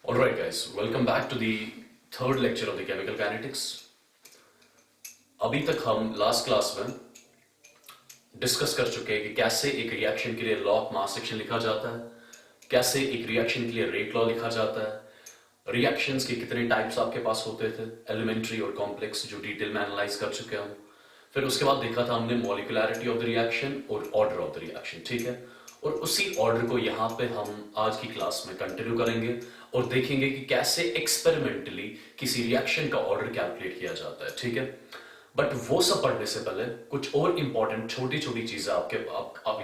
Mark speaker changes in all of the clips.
Speaker 1: Alright guys, welcome back to the third lecture of the chemical kinetics. अभी तक हम last class में discuss कर चुके हैं कि कैसे एक रिएक्शन के लिए लॉ ऑफ मास एक्शन लिखा जाता है, कैसे एक रिएक्शन के लिए रेट लॉ लिखा जाता है, रिएक्शंस के कितने टाइप्स आपके पास होते थे, एलिमेंट्री और कॉम्प्लेक्स, जो डिटेल में एनालाइज कर चुके हैं हम। फिर उसके बाद देखा था हमने मॉलिक्यूलैरिटी ऑफ द रिएक्शन और ऑर्डर ऑफ द रिएक्शन, ठीक है। और उसी ऑर्डर को यहाँ पे हम आज की क्लास में कंटिन्यू करेंगे और देखेंगे कि कैसे एक्सपेरिमेंटली किसी रिएक्शन का ऑर्डर कैलकुलेट किया जाता है, ठीक है। बट वो सब पढ़ने से पहले कुछ और इंपॉर्टेंट छोटी छोटी चीजें आप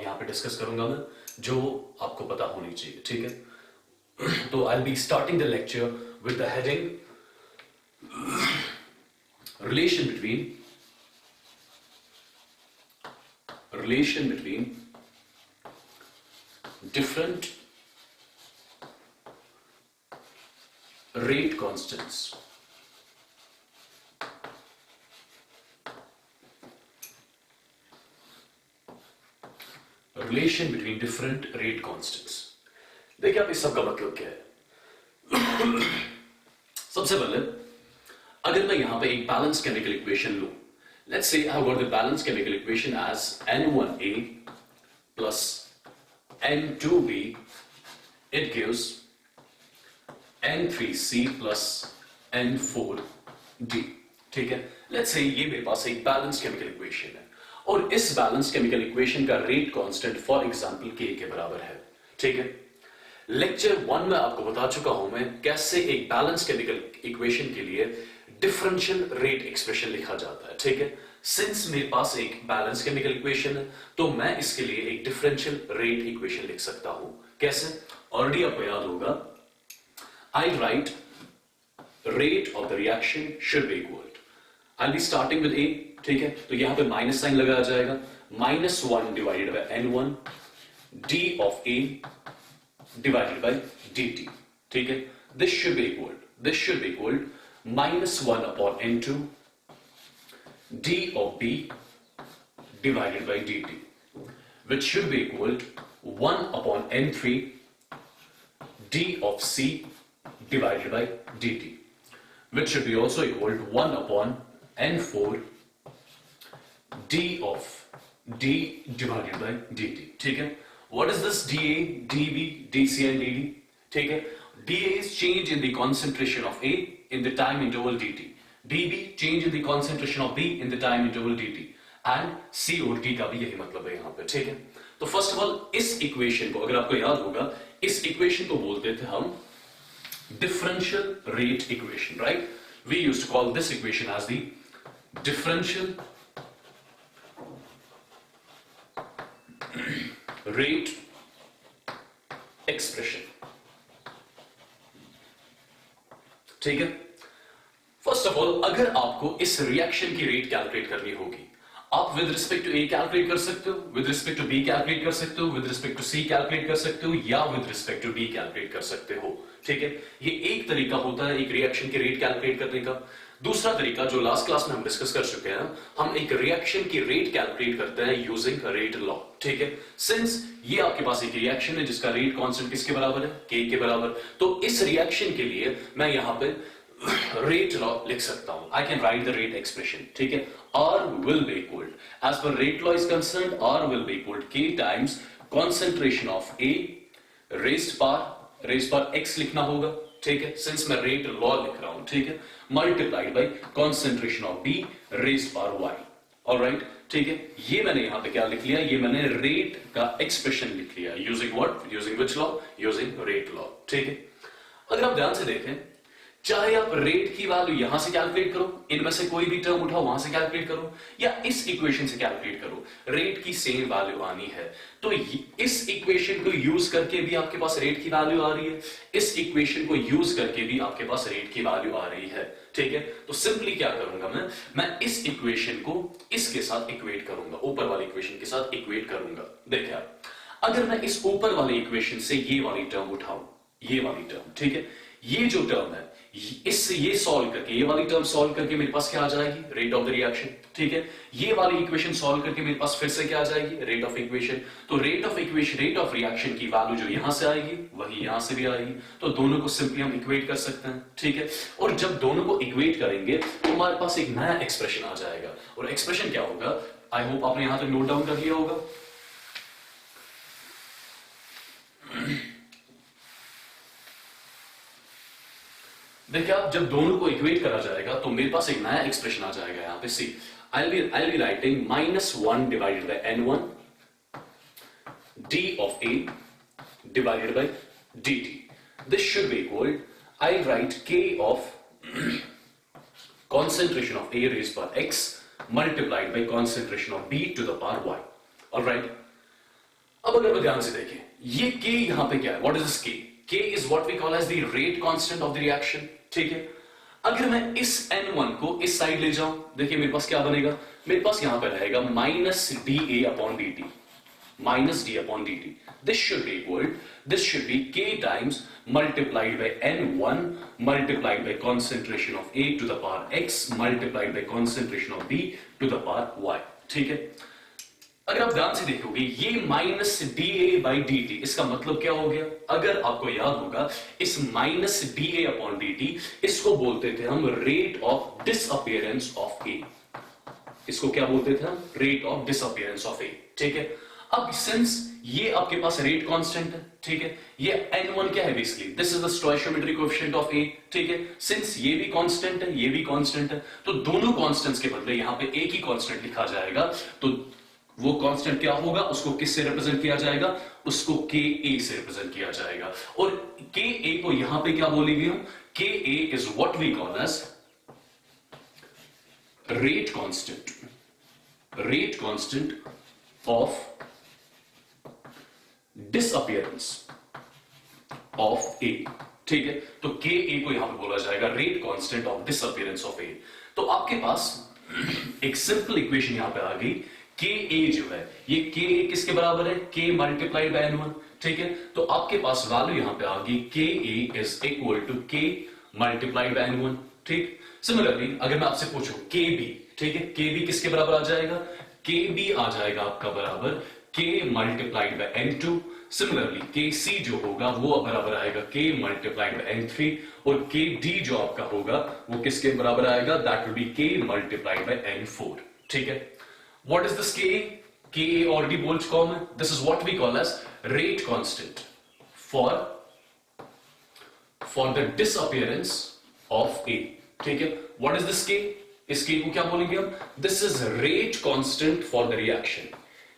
Speaker 1: यहाँ पे डिस्कस करूंगा मैं, जो आपको पता होनी चाहिए, ठीक है। तो I will be starting the lecture with the heading relation between different rate constants. Relation between different rate constants. देखिए आप इस सब का मतलब क्या है। सबसे पहले अगर मैं यहां पे एक बैलेंस केमिकल इक्वेशन लूं, let's say I've got the balanced chemical equation as N1A plus N2B, it gives N3C plus N4D, ठीक है। Let's say ये मेरे पास एक बैलेंस केमिकल इक्वेशन है और इस बैलेंस केमिकल इक्वेशन का rate constant for example K के बराबर है, ठीक है। लेक्चर 1 में आपको बता चुका हूं मैं कैसे एक बैलेंस केमिकल इक्वेशन के लिए डिफरेंशियल रेट एक्सप्रेशन लिखा जाता है, ठीक है। सिंस मेरे पास एक बैलेंस केमिकल इक्वेशन है तो मैं इसके लिए एक डिफरेंशियल रेट इक्वेशन लिख सकता हूं। कैसे? ऑलरेडी आपको याद होगा, I write rate of the reaction should be equal, I be starting with A, ठीक है। तो यहां पे माइनस साइन लगाया जाएगा, -1 divided by N1 d of A divided bye dt, ठीक है। This should be equal -1 upon N2 d of B divided by dt, which should be equal to 1 upon N3 d of C divided by dt, which should be also equal to 1 upon N4 d of D divided by dt, ठीक है। What is this dA, dB, dC and dd, ठीक है। dA is change in the concentration of A in the time interval dt, dB change in the concentration of B in the time interval dt, and C और D का भी यही मतलब है यहाँ पे, ठीक है। तो फर्स्ट ऑफ ऑल इस इक्वेशन को, अगर आपको याद होगा, इस इक्वेशन को बोलते थे हम differential rate equation, right. We used to call this equation as the differential rate expression, ठीक है। फर्स्ट ऑफ ऑल अगर आपको इस रिएक्शन की रेट कैलकुलेट करनी होगी, आप with respect to A calculate कर सकते हो, with respect to B calculate कर सकते हो, with respect to C calculate कर सकते हो, या with respect to D calculate कर सकते हो, ठीक है। ये एक तरीका होता है एक रिएक्शन की रेट कैलकुलेट करने का। दूसरा तरीका जो लास्ट क्लास में हम डिस्कस कर चुके हैं, हम एक रिएक्शन की रेट कैलकुलेट करते हैं यूजिंग रेट लॉ, ठीक है। सिंस ये आपके पास एक रिएक्शन है जिसका रेट कांस्टेंट किसके बराबर है, K के बराबर, तो इस रिएक्शन के लिए मैं यहां पे रेट लॉ लिख सकता हूं। आई can right the rate expression, ठीक है। R will be equal, as per rate law is concerned, R will be equal to K times concentration of A raised power X लिखना होगा, ठीक है। सिंस मैं रेट लॉ लिख रहा हूं, ठीक है, multiplied by concentration of B raised power Y, alright, ठीक है। ये मैंने यहां पे क्या लिख लिया, ये मैंने रेट का एक्सप्रेशन लिख लिया using what, using which law, using rate law, ठीक है। अगर आप ध्यान से देखें, चाहे आप रेट की वैल्यू यहां से कैलकुलेट करो, इनमें से कोई भी टर्म उठाओ वहां से कैलकुलेट करो, या इस इक्वेशन से कैलकुलेट करो, रेट की सेम वैल्यू आनी है। तो इस इक्वेशन को यूज करके भी आपके पास रेट की वैल्यू आ रही है, इस इक्वेशन को यूज करके भी आपके पास रेट की वैल्यू आ रही है, ठीक है। तो सिंपली क्या करूंगा मैं इस इक्वेशन को इसके साथ इक्वेट करूंगा, ऊपर वाली इक्वेशन के साथ इक्वेट करूंगा। देखिए आप, अगर मैं इस ऊपर वाले इक्वेशन से ये वाली टर्म उठाऊं, ये वाली टर्म, ठीक है, ये जो टर्म है ये सॉल्व करके, ये वाली टर्म सॉल्व करके मेरे पास क्या आ जाएगी, रेट ऑफ द रिएक्शन। ठीक है, ये वाली इक्वेशन सॉल्व करके मेरे पास फिर से क्या आ जाएगी, रेट ऑफ इक्वेशन। तो rate of equation, rate of reaction की वैल्यू जो यहां से आएगी वही यहां से भी आएगी, तो दोनों को सिंपली हम इक्वेट कर सकते हैं। ठीक है, और जब दोनों को इक्वेट करेंगे तो हमारे पास एक नया एक्सप्रेशन आ जाएगा, और एक्सप्रेशन क्या होगा, आई होप आपने यहां तक नोट डाउन कर लिया होगा। देखिए आप, जब दोनों को इक्वेट करा जाएगा तो मेरे पास एक नया एक्सप्रेशन आ जाएगा यहां पे। सी, I'll be writing -1 divided by n1 d of a divided by dt. This should be equal, I'll write k of concentration of a raised by x multiplied by concentration of b to the power y. All right. अब अगर ध्यान से देखें, ये k यहां पे क्या है, what is this k? K is what we call as the rate constant of the reaction. ठीक है, अगर मैं इस n1 को इस साइड ले जाऊं, देखिए मेरे पास क्या बनेगा, मेरे पास यहां पर रहेगा -da/dt, -d/dt. This should be k times multiplied by n1 multiplied by concentration of a to the power x multiplied by concentration of b to the power y. ठीक है, अगर आप ध्यान से देखोगे ये -da/dt, इसका मतलब क्या हो गया, अगर आपको याद होगा इस -da/dt इसको बोलते थे हम रेट ऑफ डिसअपियरेंस ऑफ ए। इसको क्या बोलते थे हम, rate of disappearance of A. ठीक है, अब सिंस ये आपके पास रेट कांस्टेंट है, ठीक है, ये n1 क्या है, basically this is the stoichiometry coefficient of A. ठीक है, सिंस ये भी कांस्टेंट है, ये भी कांस्टेंट है, तो दोनों कांस्टेंट्स के बदले यहां पे एक ही कांस्टेंट लिखा जाएगा। तो वो कांस्टेंट क्या होगा, उसको किससे रिप्रेजेंट किया जाएगा, उसको के ए से रिप्रेजेंट किया जाएगा। और के ए को यहां पे क्या बोलेंगे हम, K A is what we call as rate constant of disappearance of A. ठीक है, तो के ए को यहां पे बोला जाएगा rate constant of disappearance of A. तो आपके पास एक सिंपल इक्वेशन यहां पे आ गई, के ए जो है ये के ए किसके बराबर है, के मल्टीप्लाइड बाय n1। ठीक है, तो आपके पास वैल्यू यहां पे आ गई, के ए इज इक्वल टू के मल्टीप्लाइड बाय n1। ठीक, सिमिलरली अगर मैं आपसे पूछूं के बी, ठीक है, के बी किसके बराबर आ जाएगा, के बी आ जाएगा आपका बराबर के मल्टीप्लाइड बाय n2। सिमिलरली के सी जो होगा वो बराबर आएगा के मल्टीप्लाइड बाय n3, और के डी जो आपका होगा वो किसके बराबर आएगा, दैट विल बी के मल्टीप्लाइड बाय n4। ठीक है, what is this Ka? Ka already holds common. This is what we call as rate constant for the disappearance of A. ठीक है, what is this K? इस K को क्या बोलेंगे हम? This is rate constant for the reaction.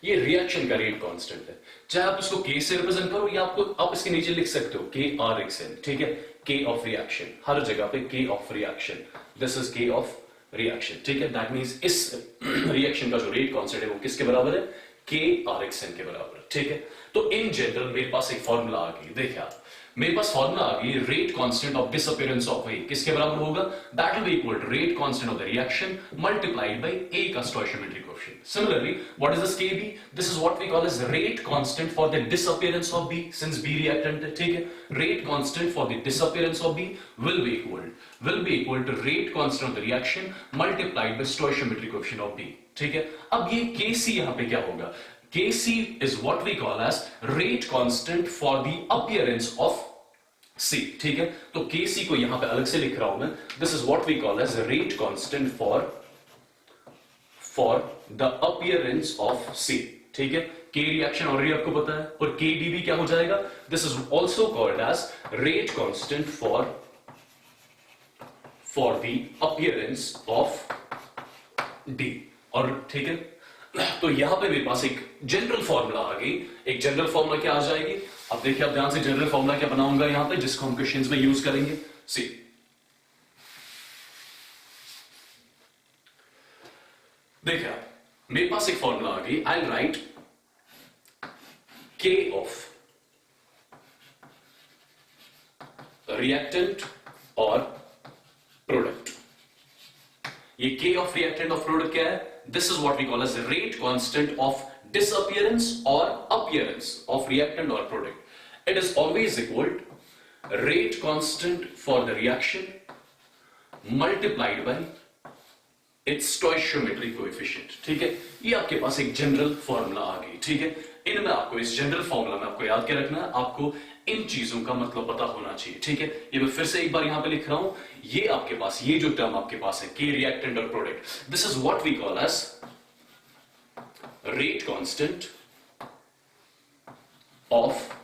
Speaker 1: ये reaction का rate constant है, चाहे आप इसको K से रिप्रेजेंट करो या आप इसके नीचे लिख सकते हो K RXN। ठीक है, K ऑफ रिएक्शन, हर जगह पे K of reaction, this is K of reaction. ठीक है, दैट मींस इस रिएक्शन का जो रेट कांस्टेंट है वो किसके बराबर है, के RXN के बराबर। ठीक है, तो इन जनरल मेरे पास एक फॉर्मूला आ गई, देखिए आप, मेरे पास फॉर्मूला आ गई, rate constant of disappearance of A किसके बराबर होगा, that will be equal to rate constant of the reaction multiplied by A का stoichiometry coefficient. Similarly what is this KB, this is what we call as rate constant for the disappearance of B, since B reactant है। ठीक है, rate constant for the disappearance of B will be equal to rate constant of the reaction multiplied by stoichiometric coefficient of B। ठीक है, अब ये Kc यहां पे क्या होगा, Kc is what we call as rate constant for the appearance of C। ठीक है, तो Kc को यहां पे अलग से लिख रहा हूं मैं, this is what we call as rate constant for the appearance of C। ठीक है, K रिएक्शन ऑलरेडी आपको पता है, और Kd भी क्या हो जाएगा, this is also called as rate constant for the appearance of D। और ठीक है, तो यहां पे मेरे पास एक जनरल फॉर्मूला आ गई, एक जनरल फॉर्मूला क्या आ जाएगी, अब देखिए आप ध्यान से, जनरल फॉर्मूला क्या बनाऊंगा यहां पे जिसको हम क्वेश्चंस में यूज करेंगे। सी, देखिए आप, मेरे पास एक फॉर्मूला आ गई, I write K of reactant और प्रोडक्ट। ये K of reactant of product क्या है, this is what we call as rate constant of disappearance और अपीयरेंस ऑफ रिएक्टेंट और product. It is always equal rate constant for the reaction multiplied by its stoichiometric coefficient. ठीक है, ये आपके पास एक जनरल फॉर्मूला आ गई। ठीक है, इनमें आपको इस जनरल फॉर्मूला में आपको याद क्या रखना है, आपको इन चीजों का मतलब पता होना चाहिए। ठीक है, ये मैं फिर से एक बार यहां पे लिख रहा हूं, ये आपके पास ये जो टर्म आपके पास है के रिएक्टेंट और product, this is what we call as rate constant of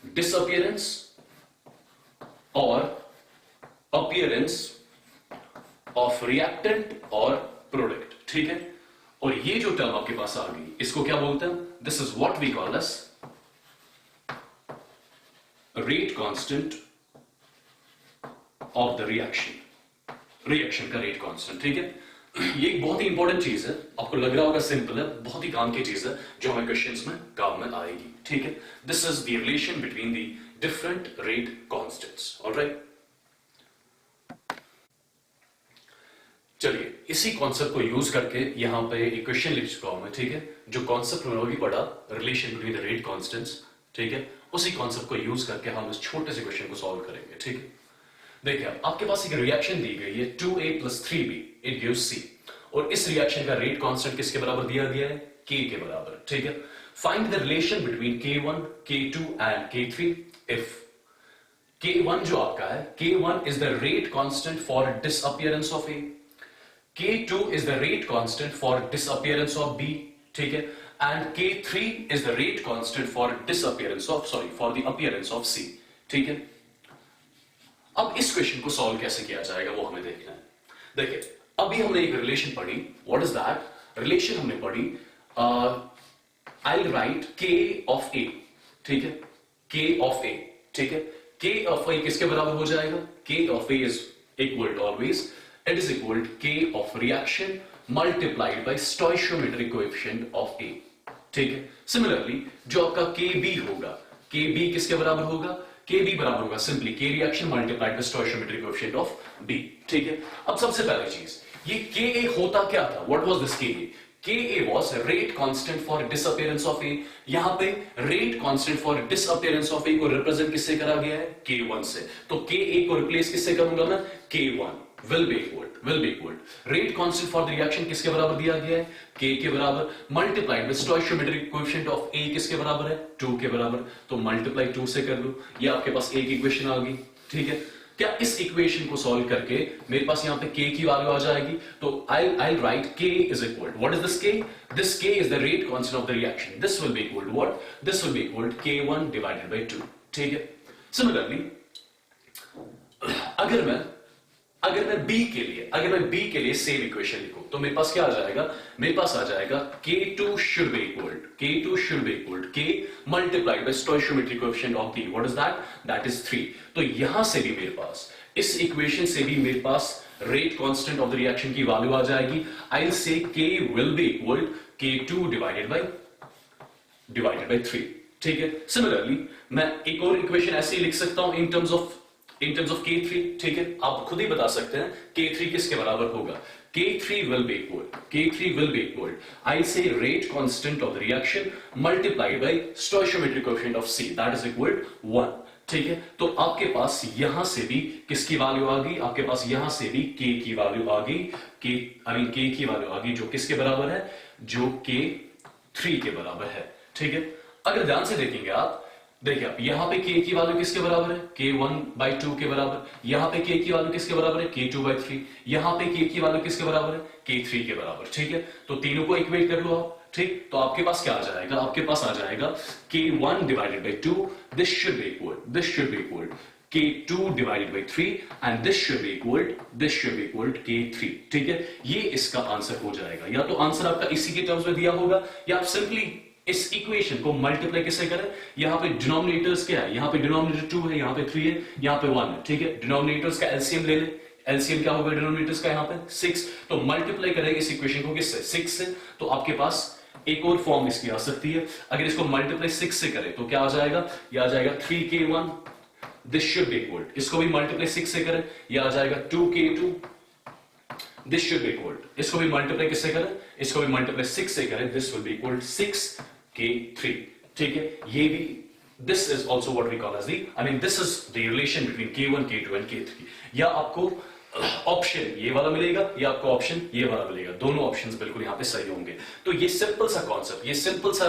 Speaker 1: disappearance और अपीयरेंस ऑफ रिएक्टेंट और प्रोडक्ट। ठीक है, और ये जो टर्म आपके पास आ गई इसको क्या बोलते हैं, this is what we call as rate constant of the reaction का रेट कांस्टेंट। ठीक है, ये एक बहुत ही इंपॉर्टेंट चीज है, आपको लग रहा होगा सिंपल है, बहुत ही काम की चीज है जो हमें क्वेश्चंस में काम में आएगी। ठीक है, this is the relation between the different rate constants. Alright, चलिए इसी कॉन्सेप्ट को यूज करके यहां पे एक क्वेश्चन लिख चुका हूं मैं। ठीक है, जो कॉन्सेप्ट मैंने अभी पढ़ा, relation between the rate constants, ठीक है, उसी कॉन्सेप्ट को यूज करके हम इस छोटे से क्वेश्चन को सॉल्व करेंगे। ठीक है, देखिए आपके पास एक रिएक्शन दी गई है 2a + 3b it gives c, और इस रिएक्शन का रेट कांस्टेंट किसके बराबर दिया गया है, k के बराबर। ठीक है, find the relation between k1, k2 and k3 if k1 जो आपका है, k1 is the rate constant for disappearance of a, K2 is the rate constant for disappearance of B, ठीक है, and K3 is the rate constant for for the appearance of C, ठीक है। अब इस question को solve कैसे किया जाएगा वो हमें देखना है। देखिए अभी हमने एक रिलेशन पढ़ी, व्हाट इज दैट रिलेशन हमने पढ़ी, आई राइट K of A, ठीक है, K of A, ठीक है, K of A किसके बराबर हो जाएगा, K of A is equal to always it is equal to K of reaction multiplied by stoichiometric coefficient of A, ठीक है। सिमिलरली जो आपका KB होगा, KB किसके बराबर होगा, KB बराबर होगा simply K reaction multiplied by stoichiometric coefficient of B, ठीक है। अब सबसे पहली चीज, ये Ka होता क्या था, what was this Ka? Ka was rate constant for disappearance of A, यहां पे rate constant for disappearance of A को रिप्रेजेंट किससे करा गया है, K1 से, तो Ka को रिप्लेस किससे करूंगा मैं, K1 will be equal rate constant for the reaction किसके बराबर दिया गया है, K के बराबर, multiplied with stoichiometric coefficient of A किसके बराबर है, 2 के बराबर, तो multiply 2 से कर लो, ये आपके पास एक इक्वेशन आ गई। ठीक है, क्या इस इक्वेशन को सॉल्व करके मेरे पास यहाँ पे K की वैल्यू आ जाएगी, तो I'll write K is equal, what is this K? This K is the rate constant of the reaction, this will be equal to what, this will be equal to K1 divided by 2, ठीक है। Similarly अगर मैं B के लिए same equation लिखूं तो मेरे पास क्या आ जाएगा, मेरे पास आ जाएगा K2 should be equal to K multiplied by stoichiometric coefficient of B, what is that is 3। तो यहां से भी मेरे पास, इस इक्वेशन से भी मेरे पास rate constant of the reaction की वैल्यू आ जाएगी, I'll say K will be equal K2 divided by 3, ठीक है। सिमिलरली मैं एक और इक्वेशन ऐसे ही लिख सकता हूं इन टर्म्स ऑफ K3, ठीक है, आप खुद ही बता सकते हैं K3 किसके बराबर होगा, K3 will be equal, I say rate constant of the reaction multiplied by stoichiometric coefficient of C, that is equal to 1, ठीक है। तो आपके पास यहां से भी किसकी वैल्यू आ गई, आपके पास यहां से भी K की वैल्यू आ गई, K की वैल्यू आ गई जो किसके बराबर है, जो K3 के बराबर है, ठीक है। अगर ध्यान से देखेंगे आप, देखिए आप यहां पे K की वैल्यू किसके बराबर है, K1/2 के बराबर, यहां पे K की वैल्यू किसके बराबर है, K2/3, यहां पे K की वैल्यू किसके बराबर है, K3 के बराबर, ठीक है। तो तीनों को इक्वेट कर लो आप, ठीक, तो आपके पास क्या आ जाएगा, आपके पास आ जाएगा K1 divided by 2, this should be equal K2 divided by 3 and this should be equal to K3, ठीक है। ये इसका आंसर हो जाएगा, या तो आंसर आपका इसी के टर्म्स में दिया होगा, या आप सिंपली इस इक्वेशन को मल्टीप्लाई किससे करें, यहां पे डिनोमिनेटर्स क्या है, यहां पे डिनोमिनेटर 2 है, यहां पे 3 है, यहां पे 1 है, ठीक है। डिनोमिनेटर्स का एलसीएम ले ले, एलसीएम क्या होगा डिनोमिनेटर्स का, यहां पे 6, तो मल्टीप्लाई करेंगे इस इक्वेशन को किससे, 6 से, तो आपके पास एक और फॉर्म इसकी आ सकती है, अगर इसको मल्टीप्लाई 6 से करें तो क्या आ जाएगा, ये आ जाएगा 3K1, this should be equal, इसको भी मल्टीप्लाई 6 से करें, ये आ जाएगा 2K2, this should be equal, इसको भी मल्टीप्लाई किससे करें, इसको भी मल्टीप्लाई 6 से करें, this will be equal 6K3, ठीक है। ये भी this is also what we call as the, I mean this is the relation between K1, K2 and K3। या आपको ऑप्शन ये वाला मिलेगा या आपको ऑप्शन ये वाला मिलेगा, दोनों ऑप्शंस बिल्कुल यहां पे सही होंगे। तो ये सिंपल सा कॉन्सेप्ट, ये सिंपल सा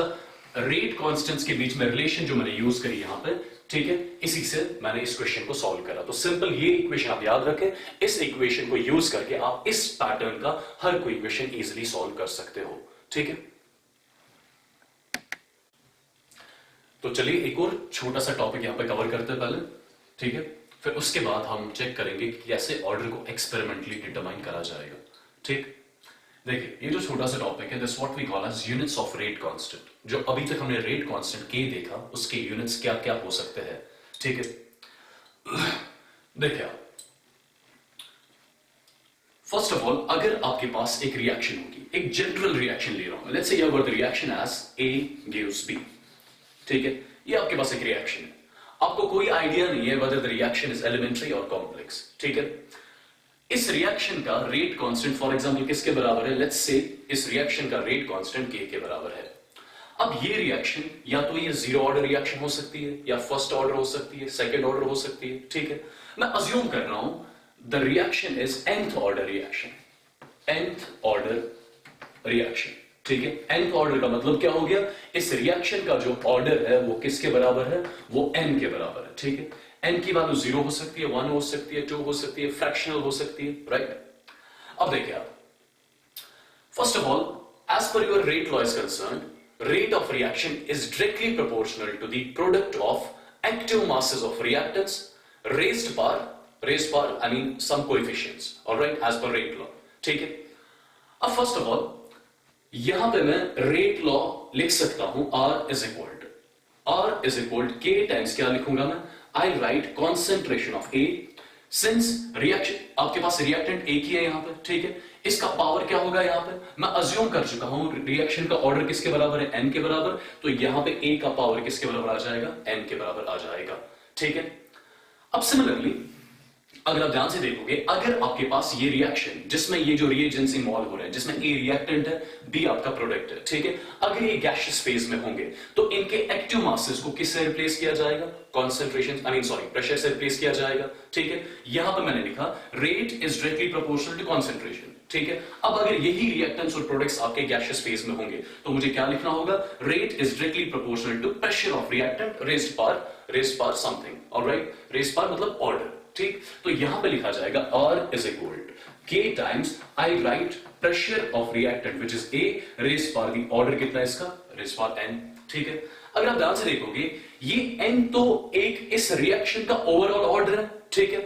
Speaker 1: रेट कांस्टेंट्स के बीच में रिलेशन जो मैंने यूज करी यहां पे, ठीक है, इसी से मैंने इस क्वेश्चन को सॉल्व करा। तो सिंपल ये इक्वेशन आप याद रखें, इस इक्वेशन को यूज करके आप इस पैटर्न का हर कोई इक्वेशन इजीली सॉल्व कर सकते हो, ठीक है। तो चलिए एक और छोटा सा टॉपिक यहां पे कवर करते हैं पहले, ठीक है, फिर उसके बाद हम चेक करेंगे कि कैसे ऑर्डर को एक्सपेरिमेंटली डिटरमाइन करा जाएगा, ठीक। देखिए ये जो छोटा सा टॉपिक है, this what we call as units of rate constant. जो अभी तक हमने रेट कांस्टेंट के देखा, उसके यूनिट्स क्या क्या हो सकते हैं, ठीक है। देखिए फर्स्ट ऑफ ऑल, अगर आपके पास एक रिएक्शन होगी, एक जनरल रिएक्शन ले रहा हूं, let's say the reaction as A gives B, ठीक है, ये आपके पास एक रिएक्शन है, आपको कोई आइडिया नहीं है whether the reaction is elementary or complex, ठीक है। इस रिएक्शन का रेट कांस्टेंट फॉर एग्जांपल किसके बराबर है, लेट्स से इस रिएक्शन का रेट कांस्टेंट K के बराबर है। अब ये रिएक्शन या तो ये जीरो ऑर्डर रिएक्शन हो सकती है, या फर्स्ट ऑर्डर हो सकती है, सेकंड ऑर्डर हो सकती है, ठीक है। मैं अज्यूम कर रहा हूं the reaction is nth order reaction, nth order reaction, ठीक है। nth ऑर्डर का मतलब क्या हो गया, इस रिएक्शन का जो ऑर्डर है वो किसके बराबर है, वो n के बराबर है, ठीक है। n की वैल्यू 0 हो सकती है, 1 हो सकती है, 2 हो सकती है, फ्रैक्शनल हो सकती है, राइट। अब देखिए आप, first of all as per your rate law is concerned, rate of reaction is directly proportional to the product of active masses of reactants raised par I mean some coefficients, all right, as per rate law, ठीक है। अब first of all यहां पे मैं rate law लिख सकता हूं R is equal to K times क्या लिखूंगा मैं, I write concentration of A, since reaction आपके पास रिएक्टेंट एक ही है यहां पे, ठीक है, इसका पावर क्या होगा यहां पे, मैं अज्यूम कर चुका हूं रिएक्शन का ऑर्डर किसके बराबर है, n के बराबर, तो यहां पे A का पावर किसके बराबर आ जाएगा, n के बराबर आ जाएगा, ठीक है। अब सिमिलरली अगर आप ध्यान से देखोगे, अगर आपके पास ये रिएक्शन जिसमें ये जो रिएजेंट्स इन्वॉल्व हो रहे हैं, जिसमें A रिएक्टेंट है, B आपका प्रोडक्ट है, ठीक है, अगर ये गैसियस फेज में होंगे तो इनके एक्टिव मासेस को किससे रिप्लेस किया जाएगा, कॉन्सेंट्रेशन प्रेशर से रिप्लेस किया जाएगा, ठीक है। यहां पर मैंने लिखा rate is directly proportional to concentration, ठीक है। अब अगर यही रिएक्टेंट्स और प्रोडक्ट्स आपके गैसियस फेज में होंगे तो मुझे क्या लिखना होगा, rate is directly proportional to pressure of reactant raised power something, alright, raised power मतलब ऑर्डर, ठीक। तो यहां पे लिखा जाएगा R is equal to K times I write pressure of reactant which is A raised par the order कितना है इसका, raised par n, ठीक है। अगर आप ध्यान से देखोगे ये n तो एक इस रिएक्शन का ओवरऑल ऑर्डर है, ठीक है,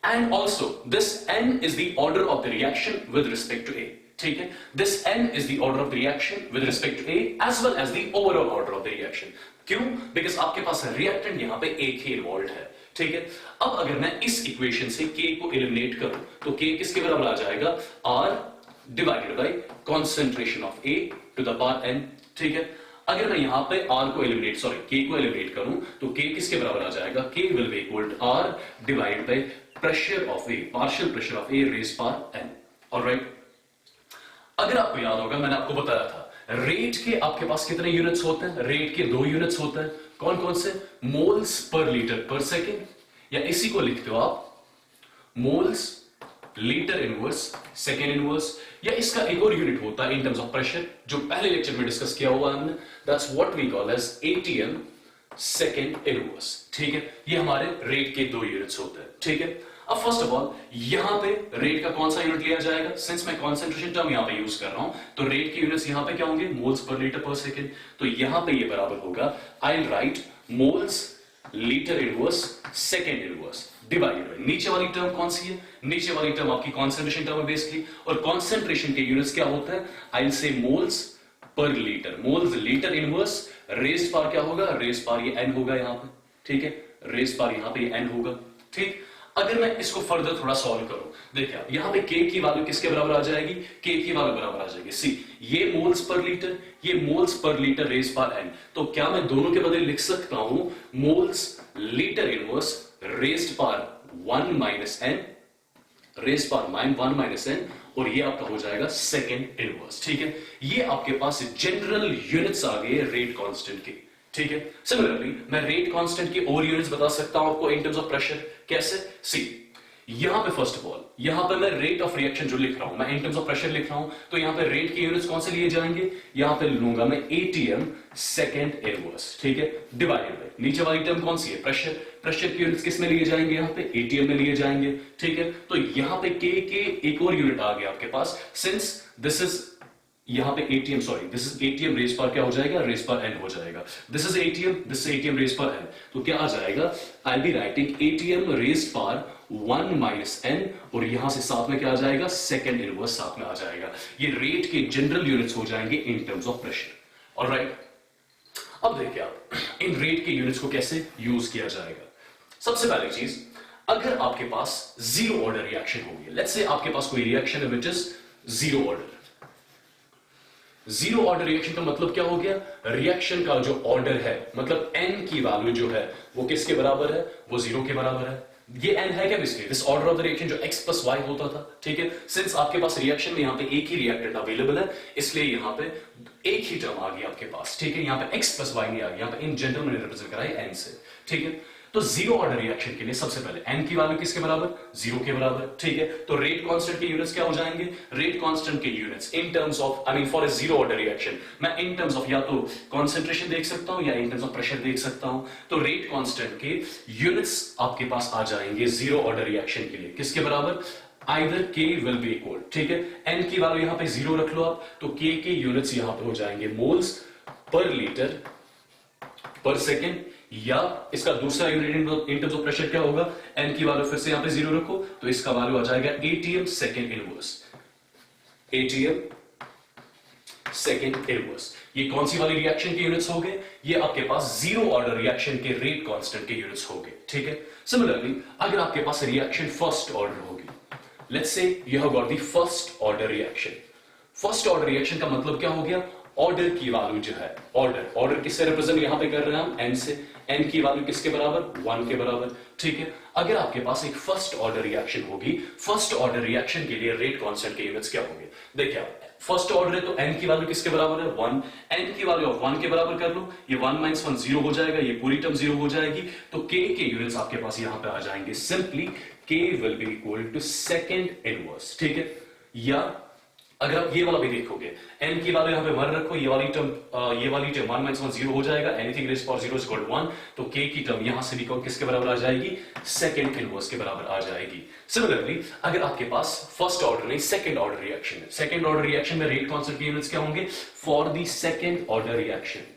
Speaker 1: and also this n is the order of the reaction with respect to A, ठीक है। This n is the order of the reaction with respect to A as well as the overall order of the reaction, क्यों, because आपके पास reactant यहां पे एक ही involve है, ठीक है। अब अगर मैं इस इक्वेशन से K को एलिमिनेट करूं तो K किसके बराबर आ जाएगा, R divided by concentration of A to the power n, ठीक है। अगर मैं यहां पे R को एलिमिनेट K को एलिमिनेट करूं तो K किसके बराबर आ जाएगा, K will be equal to R divided by pressure of A, partial pressure of A raise power n, alright. अगर आपको याद होगा मैंने आपको बताया था रेट के आपके पास कितने यूनिट्स होते हैं, रेट के 2 यूनिट्स होते हैं, कौन कौन से, मोल्स पर लीटर पर सेकेंड, या इसी को लिखते हो आप moles litre inverse second inverse, या इसका एक और यूनिट होता है इन टर्म्स ऑफ प्रेशर जो पहले लेक्चर में डिस्कस किया हुआ हमने, that's what we call as ATM second inverse, ठीक है। ये हमारे रेट के 2 यूनिट्स होते हैं, ठीक है। अब फर्स्ट ऑफ ऑल यहां पे रेट का कौन सा यूनिट लिया जाएगा, सिंस मैं कॉन्सेंट्रेशन टर्म यहां पे यूज कर रहा हूं तो रेट के यूनिट्स यहां पे क्या होंगे, मोल्स पर लीटर पर सेकेंड, तो यहां पे ये बराबर होगा आई will right moles litre inverse second inverse divided by, नीचे वाली टर्म कौन सी है, नीचे वाली टर्म आपकी कॉन्सेंट्रेशन टर्म है बेसिकली, और कॉन्सेंट्रेशन के यूनिट्स क्या होते हैं, आई विल से moles per litre, moles litre inverse raised power क्या होगा, रेज्ड पावर ये n होगा यहां पे, ठीक है, रेज्ड पावर यहां पे ये n होगा, ठीक। अगर मैं इसको फर्दर थोड़ा सॉल्व करूं, देखिए यहां पे K की वैल्यू किसके बराबर आ जाएगी, K की वैल्यू बराबर आ जाएगी सी, ये मोल्स पर लीटर, ये moles per litre raised power n, तो क्या मैं दोनों के बदले लिख सकता हूं moles litre inverse raised power 1 minus n raised power 1 minus n, और ये आपका हो जाएगा सेकेंड इनवर्स, ठीक है। ये आपके पास जनरल यूनिट्स आ गए रेट कांस्टेंट के, ठीक है। सिमिलरली मैं रेट कांस्टेंट की और यूनिट्स बता सकता हूं आपको इन टर्म्स ऑफ प्रेशर। कैसे? सी, यहां पे फर्स्ट ऑफ ऑल यहां पे मैं रेट ऑफ रिएक्शन जो लिख रहा हूं, मैं इन टर्म्स ऑफ प्रेशर लिख रहा हूं, तो यहां पे रेट की यूनिट्स कौन से लिए जाएंगे? यहां पे लूंगा मैं एटीएम सेकंड इनवर्स, ठीक है, डिवाइडेड बाय नीचे वाली टर्म कौन सी है? प्रेशर। प्रेशर की यूनिट्स किस में लिए जाएंगे? यहां पे एटीएम में लिए जाएंगे, ठीक है। तो यहां पे के एक और यूनिट आ गया आपके पास, सिंस दिस इज यहां पे ATM, sorry this is ATM raise पर क्या हो जाएगा? रेज पर एन हो जाएगा। This is ATM, this is ATM raise पर एन, तो क्या आ जाएगा? I be writing ATM raise पर 1 माइनस एन, और यहां से साथ में क्या आ जाएगा? सेकंड इनवर्स साथ में आ जाएगा। ये रेट के जनरल यूनिट्स हो जाएंगे in terms of pressure. Alright, अब देखिए आप इन रेट के यूनिट्स को कैसे यूज किया जाएगा। सबसे पहली चीज, अगर आपके पास जीरो ऑर्डर रिएक्शन होगी, लेट्स से आपके पास कोई रिएक्शन है which is zero order. Zero order reaction का मतलब क्या हो गया? रिएक्शन का जो ऑर्डर है, मतलब एन की वैल्यू जो है वो किसके बराबर है? वो जीरो के बराबर है। ये एन है क्या? इसलिए this order of the reaction जो x प्लस वाई होता था, ठीक है, सिंस आपके पास रिएक्शन में यहां पे एक ही रिएक्टेंट अवेलेबल है, इसलिए यहां पे एक ही टर्म आ गई आपके पास, ठीक है। यहां पे x प्लस वाई नहीं आ गई, यहां पे इन जनरल मैंने रिप्रेजेंट करा है n से, ठीक है। तो जीरो ऑर्डर रिएक्शन के लिए सबसे पहले n की वैल्यू किसके बराबर? जीरो के बराबर, ठीक है। तो रेट कांस्टेंट के यूनिट्स क्या हो जाएंगे? रेट कांस्टेंट के units in terms of, I mean for a zero order reaction, मैं इन टर्म्स ऑफ या तो कंसंट्रेशन देख सकता हूं या इन टर्म्स ऑफ प्रेशर देख सकता हूं। तो रेट कांस्टेंट के यूनिट्स आपके पास आ जाएंगे जीरो ऑर्डर रिएक्शन के लिए किसके बराबर? Either k will be equal, ठीक है। n की वैल्यू यहां पे जीरो रख लो आप, तो k के यूनिट्स यहां पे हो जाएंगे मोल्स पर लीटर पर सेकेंड, या इसका दूसरा unit in terms of pressure क्या होगा? n की वैल्यू फिर से यहां पे जीरो रखो, तो इसका वैल्यू आ जाएगा ATM second inverse, ATM second inverse. ये कौन सी वाली रिएक्शन के यूनिट्स हो गए? ये आपके पास जीरो ऑर्डर रिएक्शन के रेट कांस्टेंट के यूनिट्स हो गए, ठीक है। सिमिलरली अगर आपके पास रिएक्शन फर्स्ट ऑर्डर होगी, let's say you have got the first order reaction. First order reaction का मतलब क्या हो गया? ऑर्डर की वैल्यू जो है, ऑर्डर किससे रिप्रेजेंट यहां पे कर रहे हैं हम? n से। n की वैल्यू किसके बराबर? 1 के बराबर, ठीक है। अगर आपके पास एक फर्स्ट ऑर्डर रिएक्शन होगी, फर्स्ट ऑर्डर रिएक्शन के लिए रेट कांस्टेंट के यूनिट्स क्या होंगे? देखिए आप, फर्स्ट ऑर्डर है तो n की वैल्यू किसके बराबर है? 1। n की वैल्यू आप 1 के बराबर कर लो, ये 1 माइनस 1 जीरो हो जाएगा, ये पूरी टर्म जीरो हो जाएगी, तो k के यूनिट्स आपके पास यहां पे आ जाएंगे simply k will be equal to second inverse, ठीक है। या अगर आप ये वाला भी देखोगे, n की वैल्यू यहां पे 1 रखो, ये वाली टर्म 1 माइनस 1 जीरो हो जाएगा, anything raise power 0 is equal to 1, तो k की टर्म यहां से भी किसके बराबर आ जाएगी? सेकंड इनवर्स के बराबर आ जाएगी। सिमिलरली अगर आपके पास फर्स्ट ऑर्डर नहीं सेकंड ऑर्डर रिएक्शन है, सेकंड ऑर्डर रिएक्शन में रेट कांस्टेंट के यूनिट्स क्या होंगे? For the second order reaction,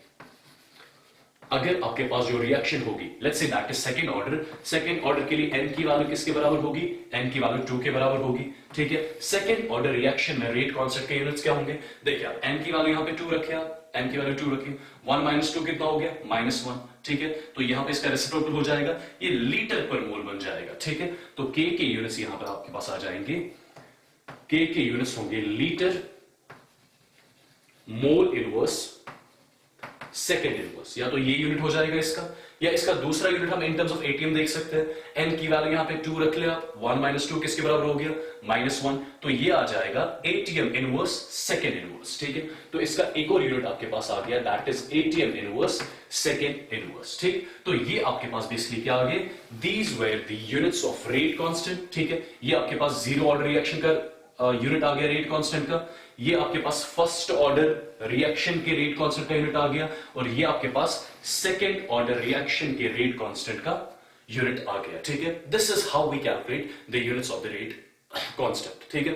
Speaker 1: अगर आपके पास जो रिएक्शन होगी, let's say that is second order के लिए n की वैल्यू किसके बराबर होगी? n की वैल्यू 2 के बराबर होगी, ठीक है। सेकंड ऑर्डर रिएक्शन में रेट कांस्टेंट के यूनिट्स क्या होंगे? देखिए आप, n की वैल्यू यहां पे 2 रखे, आप n की वैल्यू 2 रखिए, 1 माइनस 2 कितना हो गया? -1, ठीक है। तो यहां पे इसका रेसिप्रोकल हो जाएगा, ये लीटर पर मोल बन जाएगा, ठीक है। तो k के यूनिट्स यहां पर आपके पास आ जाएंगे, k के यूनिट्स होंगे litre mole inverse second inverse, या तो ये यूनिट हो जाएगा इसका, या इसका दूसरा यूनिट हम इन टर्म्स ऑफ एटीएम देख सकते हैं। n की वैल्यू यहां पे 2 रख ले आप, 1 माइनस 2 किसके बराबर हो गया? -1, तो ये आ जाएगा एटीएम इनवर्स सेकेंड इनवर्स, ठीक है। तो इसका एक और यूनिट आपके पास आ गया, that is ATM inverse second inverse, ठीक। तो ये आपके पास बेसिकली क्या आ गए? These were the units of rate constant, ठीक है। ये आपके पास जीरो ऑर्डर रिएक्शन का यूनिट आ गया रेट कांस्टेंट का, ये आपके पास फर्स्ट ऑर्डर रिएक्शन के रेट कांस्टेंट का यूनिट आ गया, और ये आपके पास सेकंड ऑर्डर रिएक्शन के रेट कांस्टेंट का यूनिट आ गया, ठीक है। This is how we calculate the units of the rate constant, ठीक है।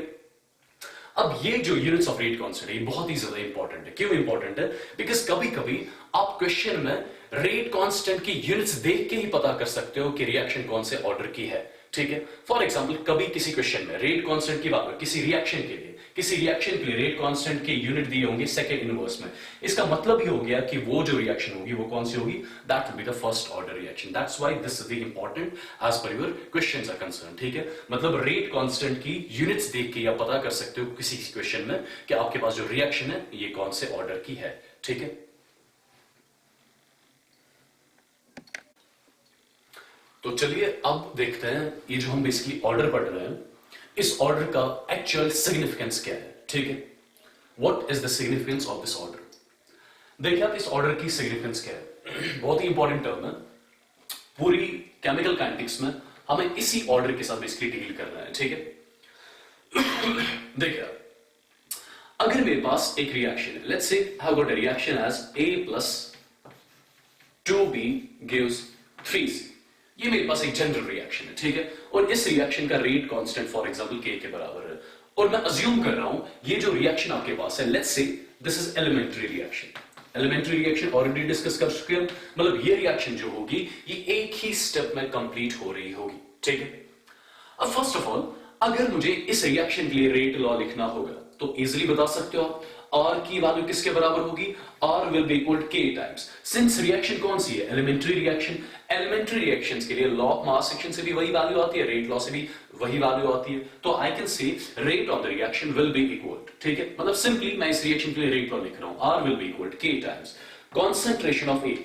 Speaker 1: अब ये जो यूनिट्स ऑफ रेट कांस्टेंट है, ये बहुत ही ज्यादा इंपॉर्टेंट है। क्यों इंपॉर्टेंट है? बिकॉज कभी कभी आप क्वेश्चन में रेट कांस्टेंट की यूनिट्स देख के ही पता कर सकते हो कि रिएक्शन कौन से ऑर्डर की है, ठीक है। फॉर एग्जाम्पल, कभी किसी क्वेश्चन में रेट कांस्टेंट की बात, किसी रिएक्शन के लिए रेट कांस्टेंट के यूनिट दिए होंगे सेकंड इनवर्स में, इसका मतलब ये हो गया कि वो जो रिएक्शन होगी वो कौन सी होगी? That will be the first order reaction. That's why this is the important as per your questions are concern, ठीक है। मतलब रेट कांस्टेंट की यूनिट्स देख के आप पता कर सकते हो किसी क्वेश्चन में कि आपके पास जो रिएक्शन है ये कौन से ऑर्डर की है, ठीक है। तो चलिए अब देखते हैं, ये जो हम बेसिकली ऑर्डर पढ़ रहे हैं, इस ऑर्डर का एक्चुअल सिग्निफिकेंस क्या है, ठीक है। What is the significance of this order? देखिए आप, इस ऑर्डर की सिग्निफिकेंस क्या है। बहुत ही इंपॉर्टेंट टर्म है, पूरी केमिकल काइनेटिक्स में हमें इसी ऑर्डर के साथ बेसिकली डील करना है, ठीक है। देखिए, अगर मेरे पास एक रिएक्शन है, let's say I have got a reaction as A plus 2B gives 3C, ये मेरे पास एक जनरल रिएक्शन है, ठीक है, और इस रिएक्शन का rate constant for example K के बराबर है, और मैं अज्यूम कर रहा हूं ये जो रिएक्शन आपके पास है, let's say this is elementary reaction. Elementary reaction already discuss कर चुके हैं, मतलब ये रिएक्शन जो होगी ये एक ही स्टेप में कंप्लीट हो रही होगी, ठीक है। अब फर्स्ट ऑफ ऑल अगर मुझे इस रिएक्शन के लिए रेट लॉ लिखना होगा तो इजीली बता सकते हो आप, R की वैल्यू किसके बराबर होगी, R will be equal K times, since reaction कौन सी है, एलिमेंट्री रिएक्शन, एलिमेंट्री रिएक्शंस के लिए लॉ ऑफ मास सेक्शन से भी वही वैल्यू आती है, रेट लॉ से भी वही वैल्यू आती है, तो I can say rate of the reaction will be equal, ठीक है, मतलब सिंपली मैं इस रिएक्शन के लिए रेट लॉ लिख रहा हूं, R will be equal K times concentration of A,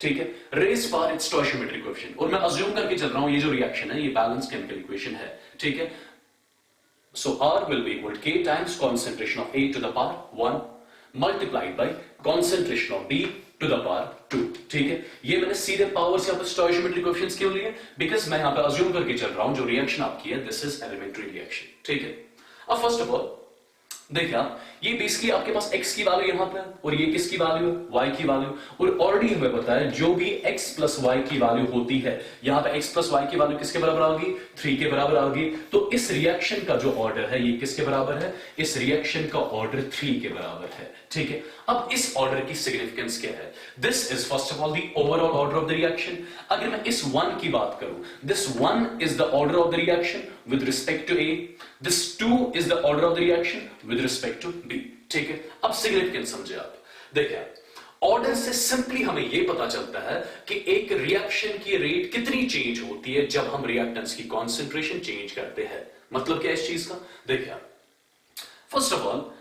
Speaker 1: ठीक है, रेज पावर इट्स स्टोइचियोमेट्रिक कोएफिशिएंट, और मैं अज्यूम करके चल रहा हूं ये जो रिएक्शन है ये बैलेंस केमिकल इक्वेशन है, ठीक है। So R will be equal to K times concentration of A to the power 1 multiplied by concentration of B to the power 2, ठीक है। ये मैंने सीधे पावर्स यहाँ पर स्टोइचियोमेट्रिक कोएफिशिएंट्स क्यों लिए, बिकॉज मैं यहाँ पे अज्यूम करके चल रहा हूँ जो रिएक्शन आपकी है दिस इज एलिमेंट्री रिएक्शन, ठीक है। अब फर्स्ट ऑफ ऑल देखिए आप, ये बेसिकली आपके पास x की वैल्यू यहां पे है और ये किसकी वैल्यू है, y की वैल्यू, और ऑलरेडी हमें पता है जो भी x प्लस वाई की वैल्यू होती है, यहां पे x प्लस वाई की वैल्यू किसके बराबर आएगी, 3 के बराबर आएगी, तो इस रिएक्शन का जो ऑर्डर है ये किसके बराबर है, इस रिएक्शन का ऑर्डर 3 के बराबर है, ठीक है। अब इस ऑर्डर की सिग्निफिकेंस क्या है, this is first of all the overall order of the reaction. अगर मैं इस 1 की बात करूं, this 1 is the order of the reaction with respect to A, this 2 is the order of the reaction with respect to B, ठीक है। अब significance समझे आप, देखिए ऑर्डर से सिंपली हमें यह पता चलता है कि एक रिएक्शन की रेट कितनी चेंज होती है जब हम रिएक्टेंट्स की कॉन्सेंट्रेशन चेंज करते हैं। मतलब क्या है इस चीज का, देखिए फर्स्ट ऑफ ऑल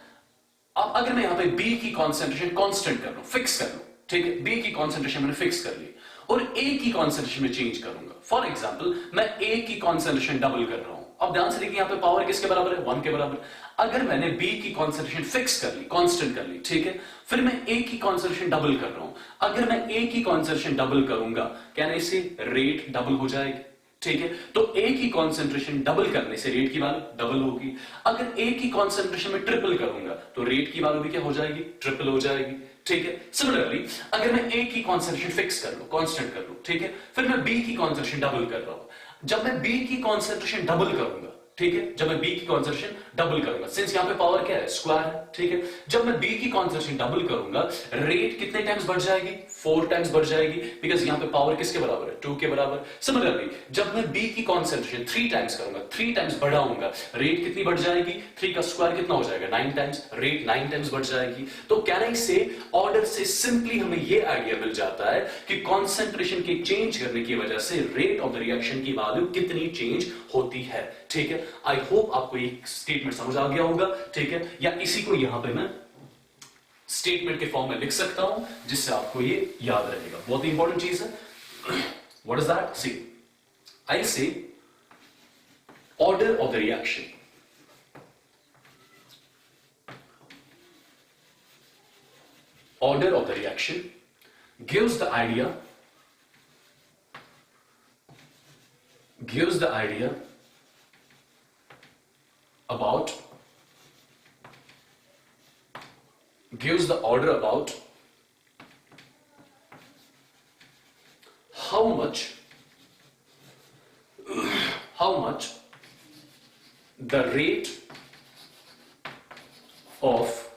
Speaker 1: अब अगर मैं यहां पे B की कॉन्सेंट्रेशन कांस्टेंट कर लूं, फिक्स कर लूं, ठीक है, B की कॉन्सेंट्रेशन मैंने फिक्स कर ली और A की कॉन्सेंट्रेशन में चेंज करूंगा, फॉर एग्जांपल मैं A की कॉन्सेंट्रेशन डबल कर रहा हूं, अब ध्यान से देखिए यहां पे पावर किसके बराबर है, 1 के बराबर। अगर मैंने B की कॉन्सेंट्रेशन फिक्स कर ली, कांस्टेंट कर ली, ठीक है, फिर मैं A की कॉन्सेंट्रेशन डबल कर रहा हूं, अगर मैं A की कॉन्सेंट्रेशन डबल करूंगा क्या ना इससे रेट डबल हो जाएगी, ठीक है, तो A की कॉन्सेंट्रेशन डबल करने से रेट की वैल्यू डबल होगी। अगर A की कॉन्सेंट्रेशन में ट्रिपल करूंगा तो रेट की वैल्यू भी क्या हो जाएगी, ट्रिपल हो जाएगी, ठीक है। सिमिलरली अगर मैं A की कॉन्सेंट्रेशन फिक्स कर लूं, कांस्टेंट कर लूं, ठीक है, फिर मैं B की कॉन्सेंट्रेशन डबल कर रहा हूं, जब मैं B की कॉन्सेंट्रेशन डबल करूंगा, ठीक है, जब मैं B की कॉन्सेंट्रेशन डबल करूंगा, सिंस यहां पे पावर क्या है, स्क्वायर है, ठीक है, जब मैं B की कॉन्सेंट्रेशन डबल करूंगा रेट कितने टाइम्स बढ़ जाएगी, 4 टाइम्स बढ़ जाएगी, बिकॉज यहां पे पावर किसके बराबर है, 2 के बराबर। सिमिलरली जब मैं B की कॉन्सेंट्रेशन 3 टाइम्स करूंगा, 3 टाइम्स बढ़ाऊंगा, रेट कितनी बढ़ जाएगी, 3 का स्क्वायर कितना हो जाएगा, 9 टाइम्स, रेट 9 टाइम्स बढ़ जाएगी। तो क्या नहीं से ऑर्डर से सिंपली हमें ये आइडिया मिल जाता है कि कॉन्सेंट्रेशन के चेंज करने की वजह से रेट ऑफ द रिएक्शन की वैल्यू कितनी चेंज होती है, ठीक है। आई होप आपको ये स्टेटमेंट समझ आ गया होगा, ठीक है, या इसी को यहां पे मैं स्टेटमेंट के फॉर्म में लिख सकता हूं जिससे आपको ये याद रहेगा, बहुत ही इंपॉर्टेंट चीज है। व्हाट इज दैट, सी आई से order of the reaction, order of the reaction gives the idea about gives the order about how much the rate of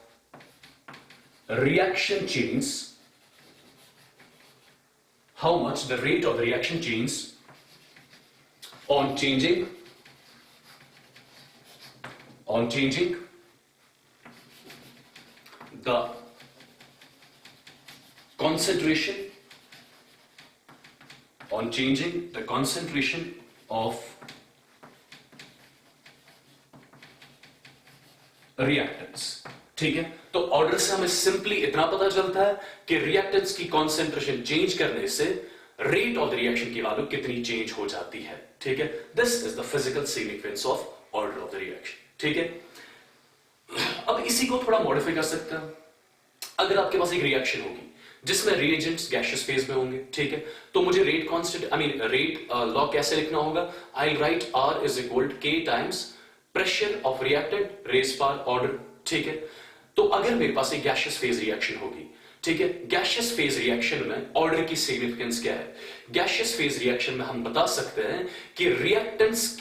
Speaker 1: reaction chains, how much the rate of the reaction chains on changing the concentration of reactants, ठीक है। तो order से हमें simply इतना पता चलता है कि रिएक्टेंट्स की कॉन्सेंट्रेशन चेंज करने से रेट ऑफ द रिएक्शन की वैल्यू कितनी चेंज हो जाती है, ठीक है। This is the physical significance of order of the reaction, ठीक है। अब इसी को थोड़ा मॉडिफाई कर सकते हैं। अगर आपके पास एक रिएक्शन होगी जिसमें रिएजेंट्स गैशियस फेज में होंगे, ठीक है। तो मुझे रेट कांस्टेंट रेट लॉ कैसे लिखना होगा? I write R is equal to K times pressure of reactant raise power order, ठीक है। तो अगर मेरे पास एक गैशियस फेज रिएक्शन होगी, ठीक है, गैशियस फेज रिएक्शन में ऑर्डर की सिग्निफिकेंस क्या है? गैशियस फेज रिएक्शन में हम बता सकते हैं कि रिएक्टेंस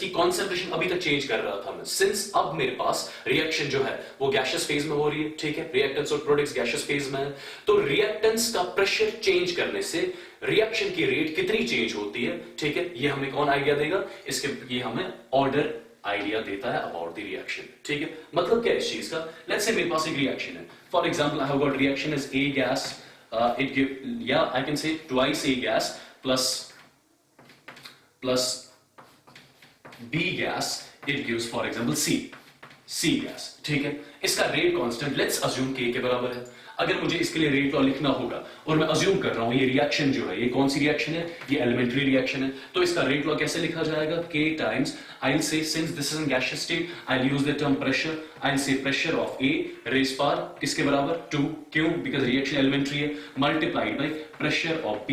Speaker 1: की कॉन्सेंट्रेशन अभी तक चेंज कर रहा था मैं, सिंस अब मेरे पास रिएक्शन जो है वो गैशियस फेज में हो रही है, ठीक है, रिएक्टेंस और प्रोडक्ट्स गैशियस फेज में है। तो रिएक्टेंस का प्रेशर चेंज करने से रिएक्शन की रेट कितनी चेंज होती है, ठीक है, ये हमें कौन आइडिया देगा? ये हमें ऑर्डर आइडिया देता है अबाउट द रिएक्शन, ठीक है। मतलब क्या है इस चीज का? लेट्स से मेरे पास एक रिएक्शन है, for example I have got reaction is A gas, it give I can say twice A gas plus B gas, it gives for example C gas, ठीक है। इसका rate constant let's assume K के बराबर है। अगर मुझे इसके लिए रेट लॉ लिखना होगा और मैं अज्यूम कर रहा हूं ये रिएक्शन जो है, ये कौन सी रिएक्शन है? ये एलिमेंट्री रिएक्शन है। तो इसका रेट लॉ कैसे लिखा जाएगा? K times, I'll say since this is in gaseous state, I'll use the term pressure. I'll say pressure of A raised power किसके बराबर? 2, क्यों? Because reaction elementary है, multiplied by pressure of B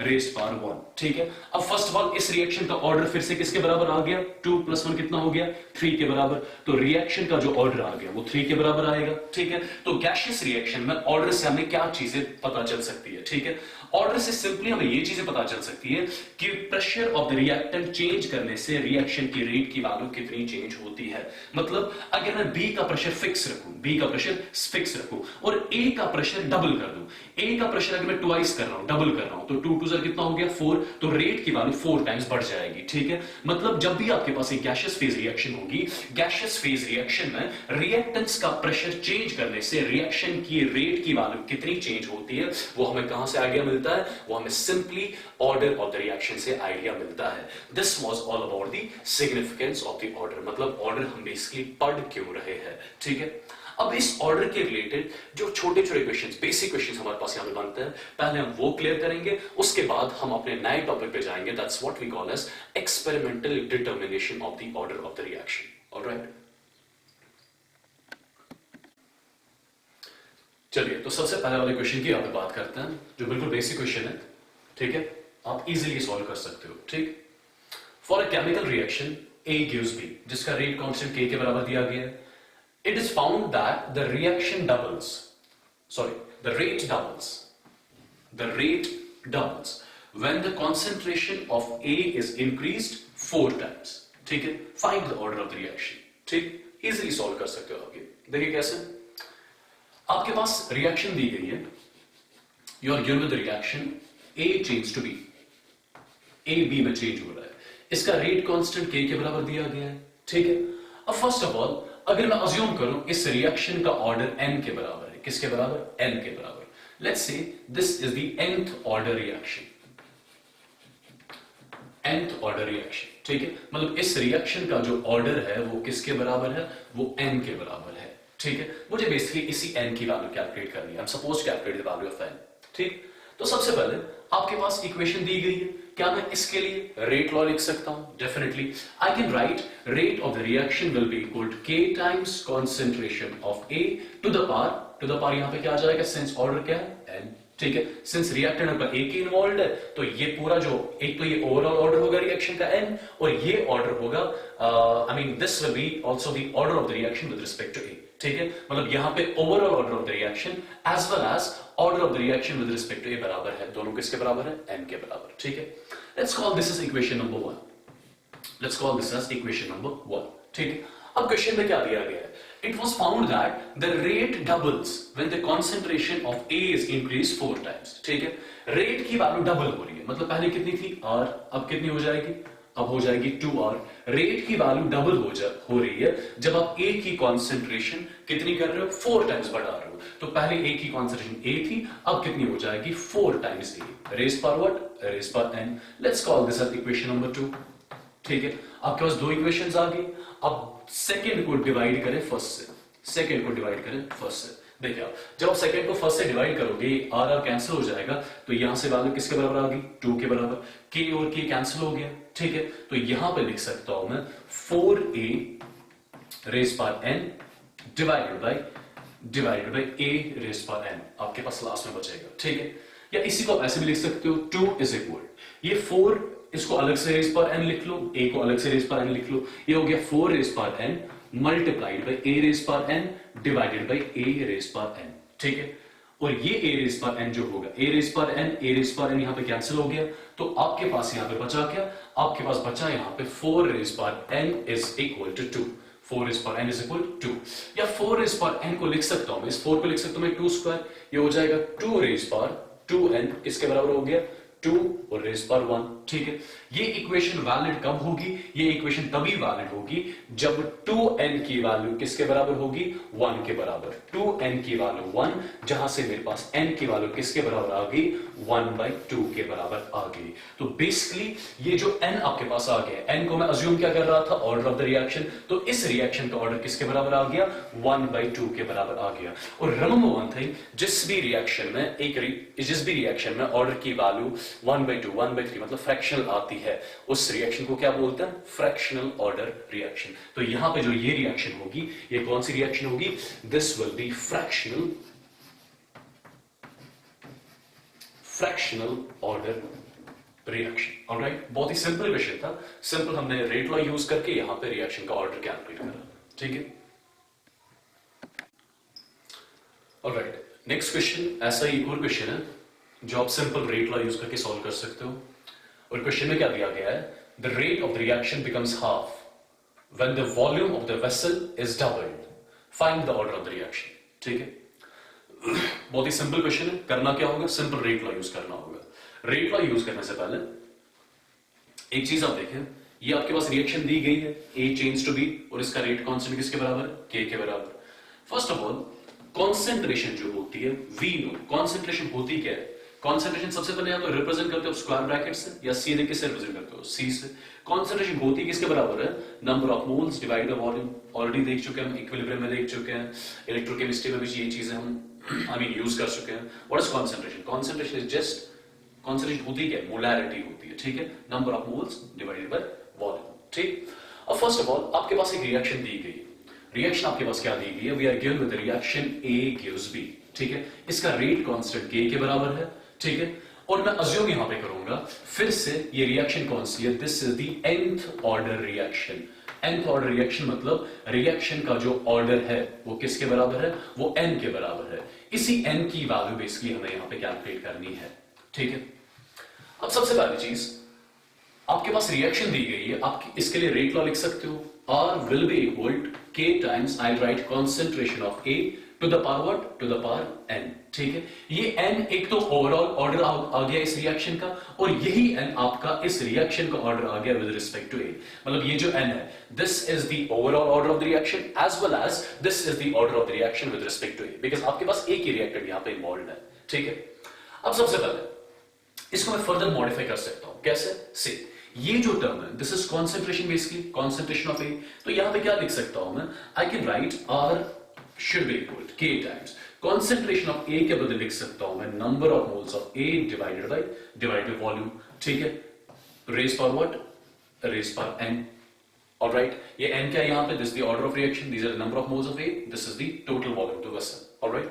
Speaker 1: raised power 1, ठीक है। अब first of all इस reaction का order फिर से किसके बराबर आ गया? 2 + 1 कितना हो गया? 3 के बराबर। तो रिएक्शन का जो ऑर्डर आ गया वो 3 के बराबर आएगा, ठीक है। तो गैशियस रिएक्शन में ऑर्डर से हमें क्या चीजें पता चल सकती है, ठीक है। ऑर्डर से सिंपली हमें ये चीजें पता चल सकती है कि pressure of the reactant change करने से रिएक्शन की रेट की वैल्यू कितनी चेंज होती है। मतलब अगर मैं B का प्रेशर फिक्स रखूं और A का प्रेशर डबल कर दूं, A का प्रेशर अगर मैं ट्वाइस कर रहा हूं, डबल कर रहा हूं, तो 2 2 ज़र कितना हो गया? 4, तो रेट की वैल्यू 4 टाइम्स बढ़ जाएगी, ठीक है। मतलब जब भी आपके पास एक गैशियस फेज रिएक्शन होगी, गैशियस फेज रिएक्शन में रिएक्टेंट्स का प्रेशर चेंज करने से रिएक्शन की रेट की वैल्यू कितनी चेंज होती है, वो हमें कहां से आइडिया मिलता है? वो हमें simply order of the reaction से आइडिया मिलता है। This was all about the significance of the order, मतलब ऑर्डर हम बेसिकली पढ़ क्यों रहे हैं, ठीक है। अब इस ऑर्डर के रिलेटेड जो छोटे छोटे क्वेश्चंस, बेसिक क्वेश्चंस हमारे पास यहां पे बनते हैं, पहले हम वो क्लियर करेंगे, उसके बाद हम अपने नए टॉपिक पे जाएंगे, that's what we call as experimental determination of the order of the reaction. Alright, चलिए तो सबसे पहले वाले क्वेश्चन की यहां पे बात करते हैं, जो बिल्कुल बेसिक क्वेश्चन है, ठीक है, आप इजीली सॉल्व कर सकते हो, ठीक। For a chemical reaction A gives B, जिसका रेट कांस्टेंट K के बराबर दिया गया है, it is found that the rate doubles when the concentration of A is increased 4 times, ठीक है। find the order of the reaction, ठीक, easily solve कर सकते हो आप ये। देखिए कैसे, आपके पास रिएक्शन दी गई है, you are given the reaction A change to B, A B में चेंज हो रहा है, इसका रेट कांस्टेंट K के बराबर दिया गया है, ठीक है। अब फर्स्ट ऑफ ऑल अगर मैं अज्यूम करूं इस रिएक्शन का ऑर्डर n के बराबर है, किसके बराबर? n के बराबर। Let's say this is the nth order reaction, nth order reaction, ठीक है। मतलब इस रिएक्शन का जो ऑर्डर है वो किसके बराबर है? वो n के बराबर है, ठीक है। मुझे बेसिकली इसी n की वैल्यू कैलकुलेट करनी है, I am supposed to calculate the value of n, ठीक। तो सबसे पहले आपके पास इक्वेशन दी गई है, क्या मैं इसके लिए रेट लॉ लिख सकता हूं? Definitely I can write rate of the reaction will be equal to K times concentration of A to the power यहां पे क्या आ जाएगा? सिंस ऑर्डर क्या है? n, ठीक है। सिंस रिएक्टेंट पर A की इन्वॉल्वड है, तो ये पूरा जो एक तो ये ओवरऑल ऑर्डर होगा रिएक्शन का n, और ये ऑर्डर होगा this will be also the order of the reaction with respect to A, ठीक है। मतलब यहां पे overall order of the reaction as well as order of the reaction with respect to A बराबर है, दोनों किसके बराबर है? n के बराबर, ठीक है। Let's call this is equation number 1, ठीक है। अब क्वेश्चन में क्या दिया गया है? It was found that the rate doubles when the concentration of A is increased 4 times, ठीक है। रेट की वैल्यू डबल हो रही है, मतलब पहले कितनी थी? R, अब कितनी हो जाएगी? अब हो जाएगी 2R। रेट की वैल्यू डबल हो रही है जब आप A की कॉन्सेंट्रेशन कितनी कर रहे हो? 4 टाइम्स बढ़ा रहे हो। तो पहले A की कॉन्सेंट्रेशन A थी, अब कितनी हो जाएगी? 4 times A, raise power what? Raise power n। Let's call this as equation number 2, ठीक है। आपके पास दो इक्वेशंस आ गई, अब सेकंड को डिवाइड करें फर्स्ट से, देखिए आप जब आप सेकंड को फर्स्ट से डिवाइड करोगे आर कैंसिल हो जाएगा, तो यहां से वैल्यू किसके बराबर आ गई? 2 के बराबर। K और K कैंसिल हो गया, ठीक है। तो यहां पे लिख सकता हूं मैं 4A raise power n divided by divided by A raise power n आपके पास लास्ट में बचेगा, ठीक है। या इसी को ऐसे भी लिख सकते हो, 2 इज इक्वल, ये 4 इसको अलग से रेज पावर एन लिख लो, ए को अलग से रेज पावर एन लिख लो, ये हो गया 4 raise power n multiplied by A raise power n divided by A raise power n, ठीक है। और ये ए रेज पावर एन जो होगा, ए रेज पावर एन यहां पे कैंसिल हो गया, तो आपके पास यहां पे बचा क्या, आपके पास बचा यहां पे 4 raise power n is equal to 2, 4 raise power n is equal 2, या 4 रेज पावर एन को लिख सकता हूं, इस 4 को लिख सकता हूं मैं 2 स्क्वायर, ये हो जाएगा 2 रेज पावर 2n इसके बराबर हो गया 2 और रेज पावर 1, ठीक है। ये इक्वेशन वैलिड कब होगी, ये इक्वेशन तभी वैलिड होगी जब 2n की वैल्यू किसके बराबर होगी, 1 के बराबर, 2n की वैल्यू 1, जहां से मेरे पास n की वैल्यू किसके बराबर आ गई, 1/2 के बराबर आ गई। तो बेसिकली ये जो n आपके पास आ गया, n को मैं अज्यूम क्या कर रहा था, ऑर्डर ऑफ द रिएक्शन, तो इस रिएक्शन का ऑर्डर किसके बराबर आ गया, 1/2 के बराबर आ गया। और रिमेंबर वन थिंग, जिस भी रिएक्शन में ऑर्डर की वैल्यू 1/2, 1/3 मतलब फ्रैक्शनल आती है, उस रिएक्शन को क्या बोलते हैं, फ्रैक्शनल ऑर्डर रिएक्शन। तो यहां पे जो ये रिएक्शन होगी, ये कौन सी रिएक्शन होगी, this will B fractional order reaction, alright. बहुत ही सिंपल विषय था, सिंपल हमने रेट लॉ यूज करके यहां पे रिएक्शन का ऑर्डर कैलकुलेट करा, ठीक है। ऑलराइट, नेक्स्ट क्वेश्चन ऐसा ही एक और क्वेश्चन है जो आप सिंपल रेट लॉ यूज करके सॉल्व कर सकते हो। और क्वेश्चन में क्या दिया गया है, the rate of the reaction becomes half when the volume of the vessel is doubled, find the order of the reaction, ठीक है। बहुत ही सिंपल क्वेश्चन है, करना क्या होगा, सिंपल रेट लॉ यूज करना होगा। रेट लॉ यूज करने से पहले एक चीज आप देखें, ये आपके पास रिएक्शन दी गई है A चेंज टू B और इसका रेट कांस्टेंट किसके बराबर है, K के बराबर। फर्स्ट ऑफ ऑल कॉन्सेंट्रेशन जो होती है V नो, कॉन्सेंट्रेशन होती क्या है, कॉन्सेंट्रेशन सबसे पहले आप रिप्रेजेंट करते हो स्क्वायर ब्रैकेट से या सीधे किससे रिप्रेजेंट करते हो, C से। कॉन्सेंट्रेशन होती किसके बराबर है, number of moles divide by volume. Already देख चुके हैं हम, इक्विलिब्रियम में देख चुके हैं, इलेक्ट्रोकेमिस्ट्री में भी ये चीजें हम यूज कर चुके हैं। What is concentration, concentration is just, concentration होती क्या है, मोलैरिटी होती है, ठीक है, number of moles divided by volume, ठीक। अब फर्स्ट ऑफ ऑल आपके पास एक रिएक्शन दी गई, रिएक्शन आपके पास क्या दी गई है, we are given with reaction A gives B, ठीक है। इसका रेट कांस्टेंट K के बराबर है, ठीक है। और मैं अज्यूम यहां पे करूंगा, फिर से ये रिएक्शन कौन सी है, this is the nth order reaction. nth order reaction मतलब रिएक्शन का जो ऑर्डर है वो किसके बराबर है, वो n के बराबर है। इसी n की वैल्यू बेसिकली हमें यहां पे कैलकुलेट करनी है, ठीक है। अब सबसे पहली चीज, आपके पास रिएक्शन दी गई है, आप इसके लिए रेट लॉ लिख सकते हो, R will be equal to K times I write concentration of A to the power what, to the power n, ठीक है। ये n एक तो ओवरऑल ऑर्डर आ गया इस रिएक्शन का, और यही n आपका इस रिएक्शन का ऑर्डर आ गया विद रिस्पेक्ट टू A। मतलब ये जो n है, this is the overall order of the reaction as well as this is the order of the reaction with respect to A, because आपके पास एक ही रिएक्टेंट यहां पे इन्वॉल्वड है, ठीक है। अब सबसे पहले इसको मैं फर्दर मॉडिफाई कर सकता हूं, कैसे, से ये जो टर्म है this is concentration, basically concentration of A, तो यहां पे क्या लिख सकता हूं मैं, I can write R should be equal to K times concentration of A के बदले लिख सकता हूं मैं number of moles of A divided by volume, ठीक है, raise power what, raise power n, alright. ये n क्या है यहां पे, this the order of reaction, these are the number of moles of A, this is the total volume of the vessel, alright.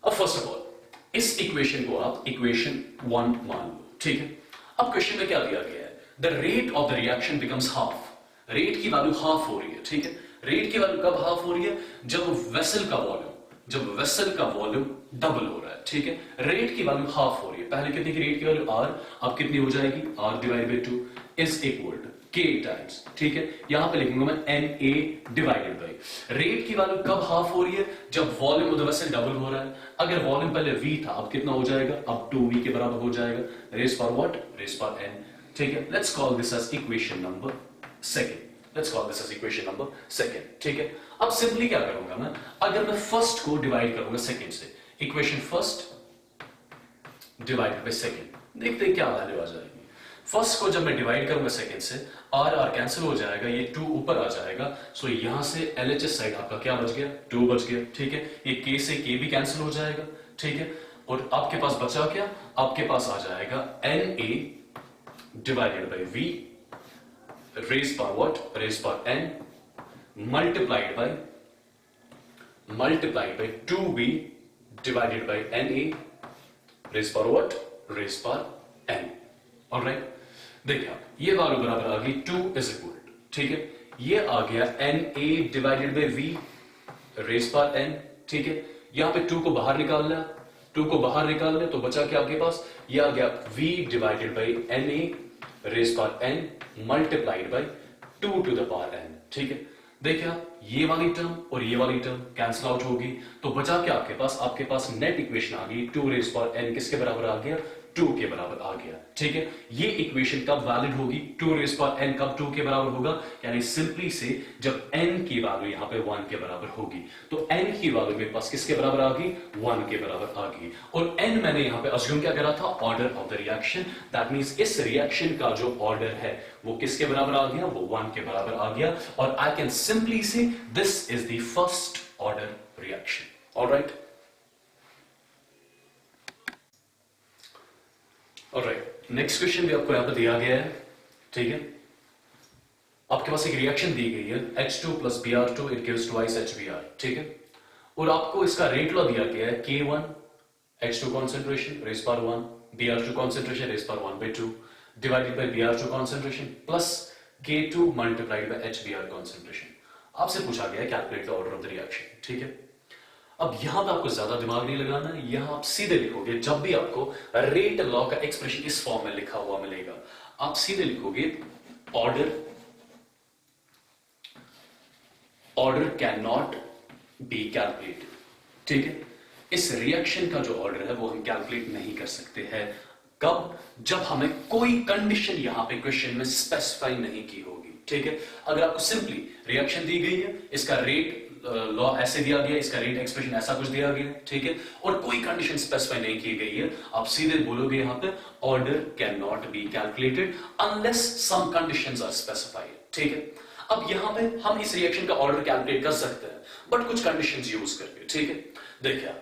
Speaker 1: अब first of all इस equation को आप equation 1 मान लो, ठीक है। अब क्वेश्चन में क्या दिया गया है, the rate of the reaction becomes half, rate की वैल्यू हाफ हो रही है, ठीक है। रेट की वैल्यू कब हाफ हो रही है, जब वेसल का वॉल्यूम डबल हो रहा है, ठीक है। रेट की वैल्यू हाफ हो रही है, पहले कितनी की रेट की वैल्यू R, अब कितनी हो जाएगी, R divide by 2 is equal to K times, ठीक है। यहां पे लिखूंगा मैं NA डिवाइडेड बाय, रेट की वैल्यू कब हाफ हो रही है, जब volume of the vessel double हो रहा है। अगर वॉल्यूम पहले V था, अब कितना हो जाएगा, अब 2V के बराबर हो जाएगा, raise power what, raise power n, ठीक है। Let's call this as equation number second, ठीक है। अब सिंपली क्या करूंगा मैं, अगर मैं फर्स्ट को डिवाइड करूंगा सेकंड से, equation first divided by second, देखते हैं क्या वैल्यू आ जाएगी। फर्स्ट को जब मैं डिवाइड करूंगा सेकंड से, R कैंसिल हो जाएगा, ये 2 ऊपर आ जाएगा, सो यहां से LHS साइड आपका क्या बच गया, 2 बच गया, ठीक है। ये K से K भी कैंसिल हो जाएगा, ठीक है। और आपके पास बचा क्या, आपके पास आ जाएगा NA divided by V raise power what, raise power n multiplied by multiplied by 2b divided by na raised power what? Raised power n. Alright, देखिए आप ये वालों बराबर आ गई 2 इज इक्वल, ठीक है, ये आ गया na divided by v raise power n, ठीक है, यहां पे 2 को बाहर निकालना है, 2 को बाहर निकालना है तो बचा क्या आपके पास, ये आ गया v divided by na raise power n multiplied by 2 to the power n, ठीक है। देखिए आप ये वाली टर्म और ये वाली टर्म कैंसिल आउट होगी तो बचा क्या आपके पास नेट इक्वेशन आ गई 2 रेज पावर n किसके बराबर आ गया, 2 के बराबर आ गया, ठीक है। ये इक्वेशन कब वैलिड होगी, 2 रेज पावर n कब 2 के बराबर होगा, यानी सिंपली से जब n की वैल्यू यहां पे 1 के बराबर होगी, तो n की वैल्यू मेरे पास किसके बराबर आ गई, 1 के बराबर आ गई। और n मैंने यहां पे अज्यूम क्या करा था, order of the reaction, that means इस रिएक्शन का जो ऑर्डर है वो किसके बराबर आ गया, वो 1 के बराबर आ गया। और आई कैन सिंपली से this is the first order reaction. Alright, alright, next question भी आपको यहां पर दिया गया है, ठीक है। आपके पास एक रिएक्शन दी गई है H2 plus Br2 it gives twice HBr, ठीक है, और आपको इसका रेट लॉ दिया गया है K1 H2 concentration raised power 1 Br2 concentration raised power 1 by 2 divided by Br2 concentration plus K2 multiplied by HBr concentration। आपसे पूछा गया है calculate the order of the reaction, ठीक है। अब यहां पे आपको ज्यादा दिमाग नहीं लगाना है, यहां आप सीधे लिखोगे, जब भी आपको रेट लॉ का एक्सप्रेशन इस फॉर्म में लिखा हुआ मिलेगा, आप सीधे लिखोगे order can not be calculated, ठीक है। इस रिएक्शन का जो ऑर्डर है वो हम कैलकुलेट नहीं कर सकते हैं, कब, जब हमें कोई कंडीशन यहां पे क्वेश्चन में स्पेसिफाई नहीं की होगी, ठीक है। अगर आपको सिंपली रिएक्शन दी गई है, इसका रेट लॉ ऐसे दिया गया, इसका रेट एक्सप्रेशन ऐसा कुछ दिया गया, ठीक है, और कोई कंडीशन स्पेसिफाई नहीं की गई है, आप सीधे बोलोगे यहां पे order can not be calculated unless some conditions are specified, ठीक है। अब यहां पे हम इस रिएक्शन का ऑर्डर कैलकुलेट कर सकते हैं बट कुछ कंडीशंस यूज करके, ठीक है। देखिए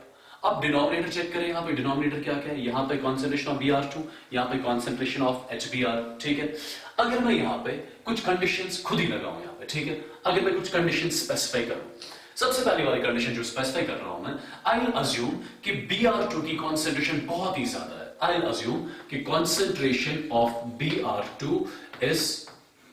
Speaker 1: आप डिनोमिनेटर चेक करें, यहां पे डिनोमिनेटर क्या क्या है, यहां पे कॉन्सेंट्रेशन ऑफ Br2, यहां पे कॉन्सेंट्रेशन ऑफ HBr, ठीक है। अगर मैं यहां पे कुछ कंडीशंस खुद ही लगाऊं यहां पे, ठीक है, अगर मैं कुछ कंडीशंस स्पेसिफाई करूं, सबसे पहली वाली कंडीशन जो स्पेसिफाई कर रहा हूं मैं, आई विल अज्यूम कि Br2 की कॉन्सेंट्रेशन बहुत ही ज्यादा है, आई विल अज्यूम कि concentration of Br2 is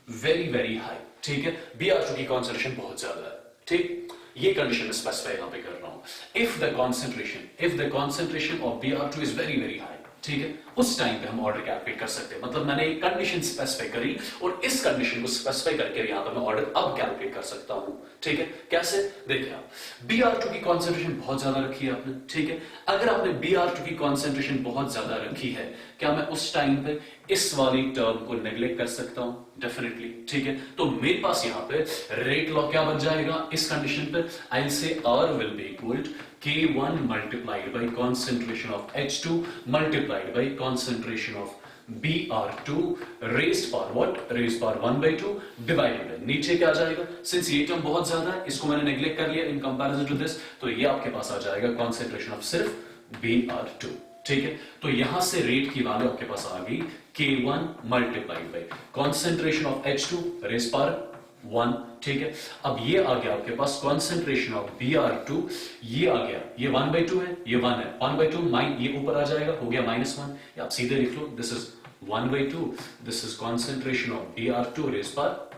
Speaker 1: very very high, ठीक है, Br2 की कॉन्सेंट्रेशन बहुत ज्यादा है, ठीक, ये कंडीशन में स्पेसिफाई यहां पे कर रहा हूं। If the concentration of Br2 is very very high, ठीक है, उस टाइम पे हम ऑर्डर कैलकुलेट कर सकते हैं, मतलब मैंने एक कंडीशन स्पेसिफाई करी और इस कंडीशन को स्पेसिफाई करके यहां पर मैं ऑर्डर अब कैलकुलेट कर सकता हूं, ठीक है। कैसे, देखिए आप Br2 की कॉन्सेंट्रेशन बहुत ज्यादा रखी है आपने, ठीक है, अगर आपने Br2 की कॉन्सेंट्रेशन बहुत ज्यादा रखी है, क्या मैं उस टाइम पे इस वाली टर्म को नेग्लेक्ट कर सकता हूं, डेफिनेटली, ठीक है। तो मेरे पास यहां पे रेट लॉ क्या बन जाएगा इस कंडीशन पे, I will say R will be equal to K1 multiplied by concentration of H2 multiplied by concentration of Br2 raised power what, raised power 1 by 2 divided by, नीचे क्या आ जाएगा, सिंस ये टर्म बहुत ज्यादा है इसको मैंने नेग्लेक्ट कर लिया इन कंपैरिजन टू दिस, तो ये आपके पास आ जाएगा कॉन्सेंट्रेशन ऑफ सिर्फ Br2, ठीक है। तो यहां से रेट की वैल्यू आपके पास आ गई K1 multiplied by concentration of H2 raised power 1, ठीक है। अब ये आ गया आपके पास कॉन्सेंट्रेशन ऑफ Br2, ये आ गया, ये 1 by 2 है, ये 1 है, 1 by 2 ये ऊपर आ जाएगा, हो गया -1, या आप सीधे लिख लो, this is 1 by 2, this is concentration of Br2 raise पर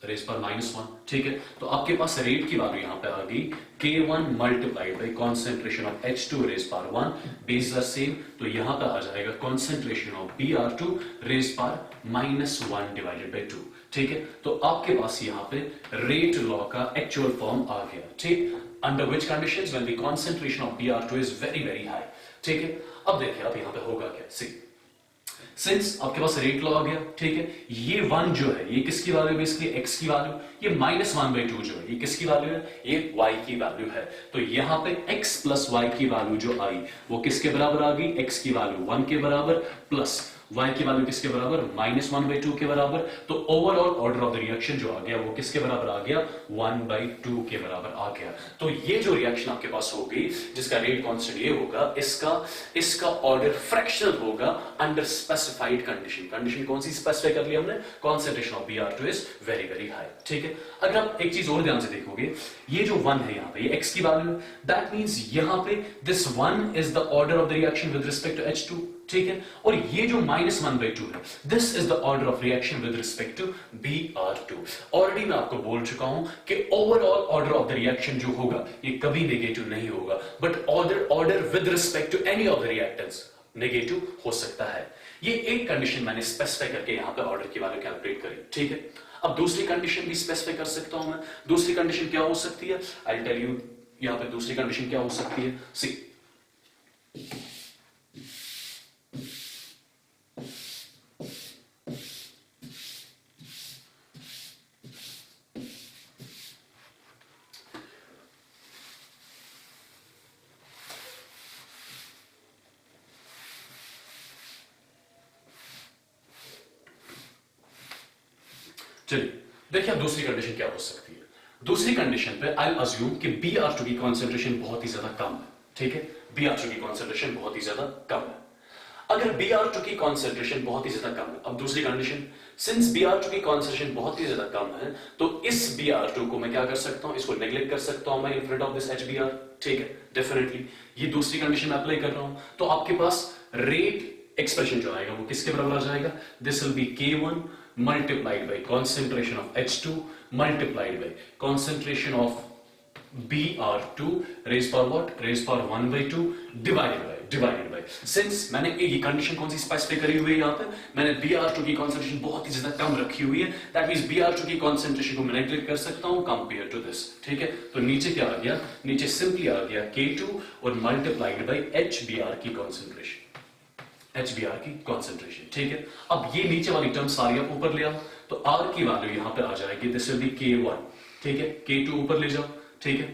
Speaker 1: -1, ठीक है। तो आपके पास रेट की वैल्यू यहां पे आ गई K1 multiplied by concentration of H2 raise पर 1, बेस द सेम, तो यहां पे आ जाएगा कॉन्सेंट्रेशन ऑफ Br2 रेज पर -1 डिवाइडेड बाय 2, ठीक है। तो आपके पास यहां पे रेट लॉ का एक्चुअल फॉर्म आ गया, ठीक, under which conditions when the concentration of Br2 is very very high, ठीक है। अब देखिए आप यहां पे होगा क्या, सी सिंस आपके पास रेट लॉ आ गया, ठीक है, ये 1 जो है ये किसकी वैल्यू है, बेसिकली x की वैल्यू, ये -1 by 2 जो है ये किसकी वैल्यू है, ये y की वैल्यू है। तो यहां पे x प्लस y की वैल्यू जो आई वो किसके बराबर आ गई, x की वैल्यू 1 के बराबर प्लस y की वैल्यू किसके बराबर, -1 by 2 के बराबर। तो overall order of the reaction जो आ गया वो किसके बराबर आ गया, 1 by 2 के बराबर आ गया। तो ये जो रिएक्शन आपके पास होगी जिसका रेट कांस्टेंट ये होगा, इसका ऑर्डर फ्रैक्शनल होगा under specific specified condition, condition कौन सी स्पेसिफाई कर लिया हमने, concentration of Br2 is very very high, ठीक है। अगर आप एक चीज और ध्यान से देखोगे, ये जो 1 है यहाँ पे, ये x की वैल्यू है, दैट मींस यहाँ पे this 1 is the order of the reaction with respect to H2, ठीक है। और ये जो -1/2 है, this is the order of reaction with respect to Br2। Already मैं आपको बोल चुका हूं कि overall order of the reaction जो होगा ये कभी नेगेटिव नहीं होगा, but order with respect to any of the reactants negative हो सकता है। ये एक कंडीशन मैंने स्पेसिफाई करके यहां पे ऑर्डर की वैल्यू कैलकुलेट करी, ठीक है। अब दूसरी कंडीशन भी स्पेसिफाई कर सकता हूं मैं। दूसरी कंडीशन क्या हो सकती है, आई विल टेल यू। यहां पे दूसरी कंडीशन क्या हो सकती है, सी चलिए देखिए अब दूसरी कंडीशन क्या हो सकती है। दूसरी कंडीशन पे आई अज्यूम कि Br2 की कॉन्सेंट्रेशन बहुत ही ज्यादा कम है, ठीक है। Br2 की कॉन्सेंट्रेशन बहुत ही ज्यादा कम है। अगर Br2 की कॉन्सेंट्रेशन बहुत ही ज्यादा कम है, अब दूसरी कंडीशन, सिंस Br2 की कॉन्सेंट्रेशन बहुत ही ज्यादा कम है, तो इस Br2 को मैं क्या कर सकता हूं, इसको नेग्लेक्ट कर सकता हूं मैं in front of this HBr, ठीक है। डेफिनेटली ये दूसरी कंडीशन अप्लाई कर रहा हूं, तो आपके पास रेट एक्सप्रेशन जो आएगा वो किसके बराबर आ जाएगा, this will B K1 multiplied by concentration of H2 multiplied by concentration of Br2 raised power what, raised power 1/2 divided by since मैंने ये कंडीशन कौन सी स्पेसिफाई करी हुई है, यहाँ पे मैंने Br2 की कॉन्सेंट्रेशन बहुत ही ज्यादा कम रखी हुई है, दैट मींस Br2 की कॉन्सेंट्रेशन को मैं नेग्लेक्ट कर सकता हूं कंपेयर टू दिस, ठीक है। तो नीचे क्या आ गया, नीचे सिंपली आ गया K2 और मल्टीप्लाइड बाई HBr की कॉन्सेंट्रेशन, HBr की कॉन्सेंट्रेशन, ठीक है। अब ये नीचे वाली टर्म सारी आप ऊपर ले आओ, तो R की वैल्यू यहां पे आ जाएगी, दिस विल बी K1, ठीक है। K2 ऊपर ले जाओ, ठीक है।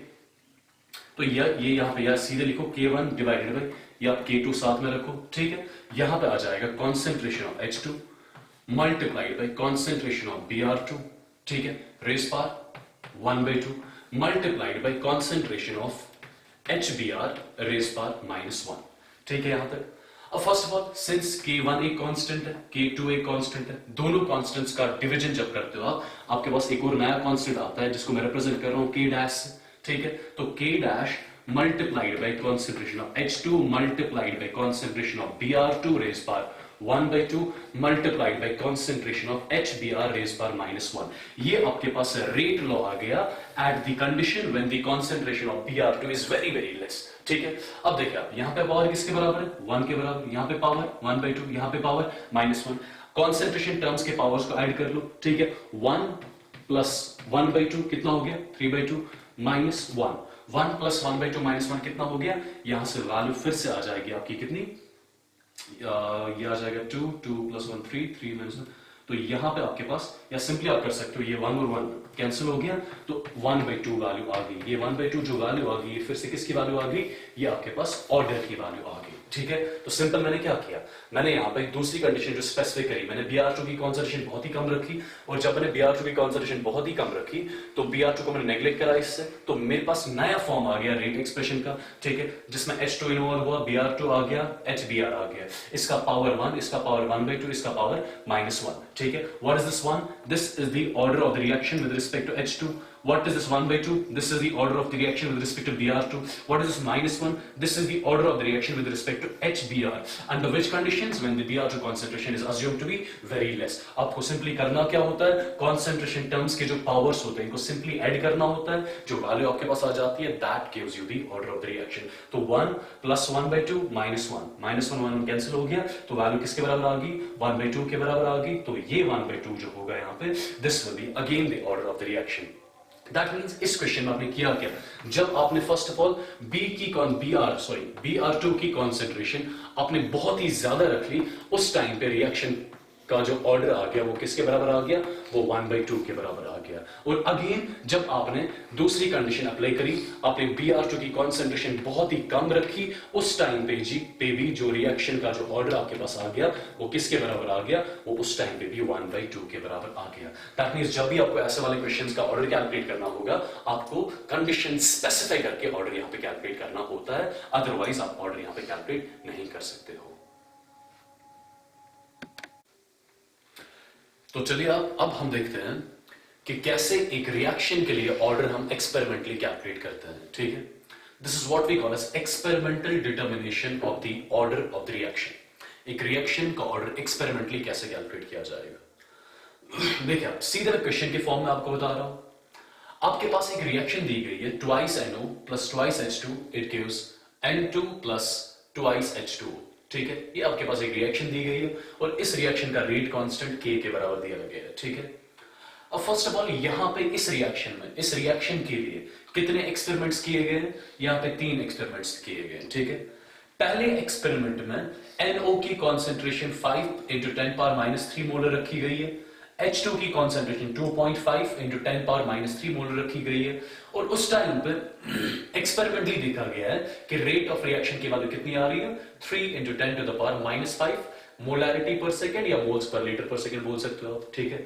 Speaker 1: तो ये यहां पे यार सीधे लिखो K1 डिवाइडेड बाय, या आप K2 साथ में रखो, ठीक है। यहां पे आ जाएगा concentration of H2 multiplied by concentration of Br2, ठीक है, raise power 1/2 multiplied by concentration of HBr raise power -1, ठीक है। यहां पे अब first of all since K1 एक कांस्टेंट है, K2 एक कांस्टेंट है, दोनों कांस्टेंट्स का डिवीजन जब करते हो आप, आपके पास एक और नया कांस्टेंट आता है जिसको मैं रिप्रेजेंट कर रहा हूं K डैश, ठीक है। तो K dash multiplied by concentration of H2 multiplied by concentration of Br2 raise power 1/2 multiplied by concentration of HBr raise power -1। ये आपके पास रेट लॉ आ गया at the condition when the concentration of Br2 is very very less, ठीक है। अब देखिए आप यहां पे पावर किसके बराबर है, 1 के बराबर, यहां पे पावर 1/2, यहां पे पावर -1, कॉन्सेंट्रेशन टर्म्स के पावर्स को ऐड कर लो, ठीक है। 1 प्लस 1/2 कितना हो गया, 3/2 माइनस 1, 1 प्लस 1/2 माइनस 1 कितना हो गया, यहां से वैल्यू फिर से आ जाएगी आपकी कितनी, ये आ जाएगा 2, 2 प्लस 1 3, 3 माइनस 1, तो यहां पे आपके पास, या सिंपली आप कर सकते हो, ये 1 और 1 कैंसिल हो गया, तो 1/2 वैल्यू आ गई। ये 1/2 जो वैल्यू आ गई, फिर से किसकी वैल्यू आ गई, ये आपके पास ऑर्डर की वैल्यू आ गई, ठीक है। तो सिंपल मैंने क्या किया, मैंने यहाँ पे दूसरी कंडीशन जो स्पेसिफाई करी, मैंने Br2 की कॉन्सेंट्रेशन बहुत ही कम रखी, और जब मैंने Br2 की कॉन्सेंट्रेशन बहुत ही कम रखी तो Br2 को मैंने नेग्लेक्ट करा इससे, तो मेरे पास नया फॉर्म आ गया रेट एक्सप्रेशन का, ठीक है, जिसमें H2 इन्वॉल्व हुआ, Br2 आ गया, HBr आ गया, इसका पावर 1, इसका पावर 1/2, इसका पावर -1, ठीक है। What is this 1, this is the order of the reaction with respect to H2। What is this 1/2? This is the order of the reaction with respect to Br2. What is this -1? This is the order of the reaction with respect to HBr. Under which conditions? When the Br2 concentration is assumed to be very less. आपको simply करना क्या होता है, concentration terms के जो powers होते हैं इनको simply add करना होता है, जो value आपके पास आ जाती है that gives you the order of the reaction. तो 1 plus 1/2 -1, -1 cancel हो गया, तो value किसके बराबर आ गई, 1/2 के बराबर आ गई, तो ये 1/2 जो होगा यहाँ पे, this will be again the order of the reaction. That means इस क्वेश्चन में आपने किया क्या, जब आपने फर्स्ट ऑफ ऑल Br2 की कॉन्सेंट्रेशन आपने बहुत ही ज्यादा रख ली, उस टाइम पे रिएक्शन का जो ऑर्डर आ गया वो किसके बराबर आ गया, वो 1/2 के बराबर आ गया। और अगेन जब आपने दूसरी कंडीशन अप्लाई करी, आपने Br2 की कॉन्सेंट्रेशन बहुत ही कम रखी, उस टाइम पे भी जो रिएक्शन का जो ऑर्डर आपके पास आ गया वो किसके बराबर आ गया, वो उस टाइम पे भी 1/2 के बराबर आ गया। दैट मींस जब भी आपको ऐसे वाले क्वेश्चंस का ऑर्डर कैलकुलेट करना होगा, आपको कंडीशन स्पेसिफाई करके ऑर्डर यहाँ पे कैलकुलेट करना होता है, अदरवाइज आप ऑर्डर यहाँ पे कैलकुलेट नहीं कर सकते हो। तो चलिए अब हम देखते हैं कि कैसे एक रिएक्शन के लिए ऑर्डर हम एक्सपेरिमेंटली कैलकुलेट करते हैं। ठीक है, this is what we call as experimental determination of the order of the reaction. एक रिएक्शन का ऑर्डर एक्सपेरिमेंटली कैसे कैलकुलेट किया जाएगा। देखिए, आप सीधे क्वेश्चन के फॉर्म में आपको बता रहा हूं। आपके पास एक रिएक्शन दी गई है, twice NO plus twice H2 it gives N2 plus twice H2। ठीक है, ये आपके पास एक रिएक्शन दी गई है और इस रिएक्शन का रेट कांस्टेंट K के बराबर दिया गया है। ठीक है, अब फर्स्ट ऑफ ऑल यहां पे इस रिएक्शन के लिए कितने एक्सपेरिमेंट्स किए गए हैं? यहां पे 3 एक्सपेरिमेंट्स किए गए हैं। ठीक है, पहले एक्सपेरिमेंट में NO की कॉन्सेंट्रेशन 5 × 10⁻³ मोलर रखी गई है, H2 की कॉन्सेंट्रेशन 2.5 × 10⁻³ मोलर रखी गई है और उस टाइम पे एक्सपेरिमेंटली देखा गया है कि रेट ऑफ रिएक्शन की वैल्यू कितनी आ रही है? 3 × 10⁻⁵ मोलैरिटी पर सेकेंड या मोल्स पर लीटर पर सेकेंड बोल सकते हो आप। ठीक है,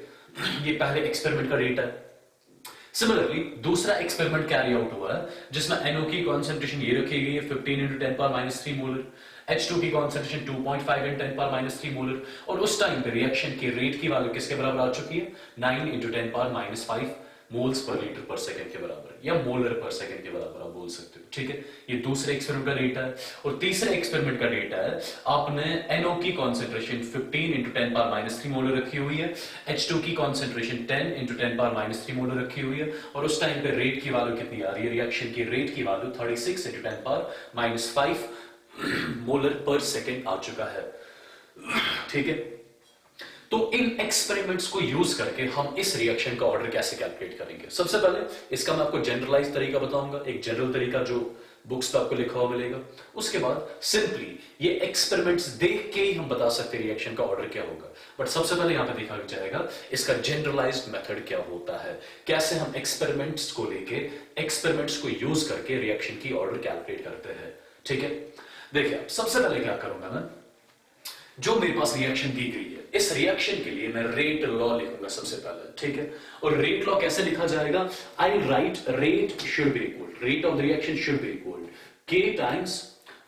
Speaker 1: ये पहले एक्सपेरिमेंट का रेट है। सिमिलरली दूसरा एक्सपेरिमेंट कैरी आउट हुआ है जिसमें NO की कॉन्सेंट्रेशन ये रखी गई है 15 × 10⁻³ मोलर, H2 की कॉन्सेंट्रेशन 2.5 × 10⁻³ मोलर और उस टाइम पे रिएक्शन की रेट की वैल्यू किसके बराबर आ चुकी है? 9 × 10⁻⁵ मोल्स पर लीटर पर सेकेंड के बराबर या मोलर पर सेकेंड के बराबर आप बोल सकते हो। ठीक है, ये दूसरे एक्सपेरिमेंट का डेटा है और तीसरे एक्सपेरिमेंट का डेटा है आपने NO की कॉन्सेंट्रेशन 15 × 10⁻³ मोलर रखी हुई है, H2 की कॉन्सेंट्रेशन 10 × 10⁻³ मोलर रखी हुई है और उस टाइम पे रेट की वैल्यू कितनी आ रही है? रिएक्शन की रेट की वैल्यू 36 × 10⁻⁵ मोलर पर सेकेंड आ चुका है। ठीक है, तो इन एक्सपेरिमेंट्स को यूज करके हम इस रिएक्शन का ऑर्डर कैसे कैलकुलेट करेंगे? सबसे पहले इसका मैं आपको जनरलाइज तरीका बताऊंगा, एक जनरल तरीका जो बुक्स पे आपको लिखा हुआ मिलेगा। उसके बाद सिंपली ये एक्सपेरिमेंट्स देख के ही हम बता सकते हैं रिएक्शन का ऑर्डर क्या होगा। बट सबसे पहले यहां पे देखा जाएगा इसका जनरलाइज्ड मेथड क्या होता है, कैसे हम एक्सपेरिमेंट्स को लेके एक्सपेरिमेंट्स को यूज करके रिएक्शन की ऑर्डर कैलकुलेट करते हैं। ठीक है, देखिए सबसे पहले क्या करूंगा मैं, जो मेरे पास रिएक्शन दी गई है इस रिएक्शन के लिए मैं रेट लॉ लिखूंगा सबसे पहले। ठीक है, और रेट लॉ कैसे लिखा जाएगा? I write rate should be equal, rate of the reaction should be equal K times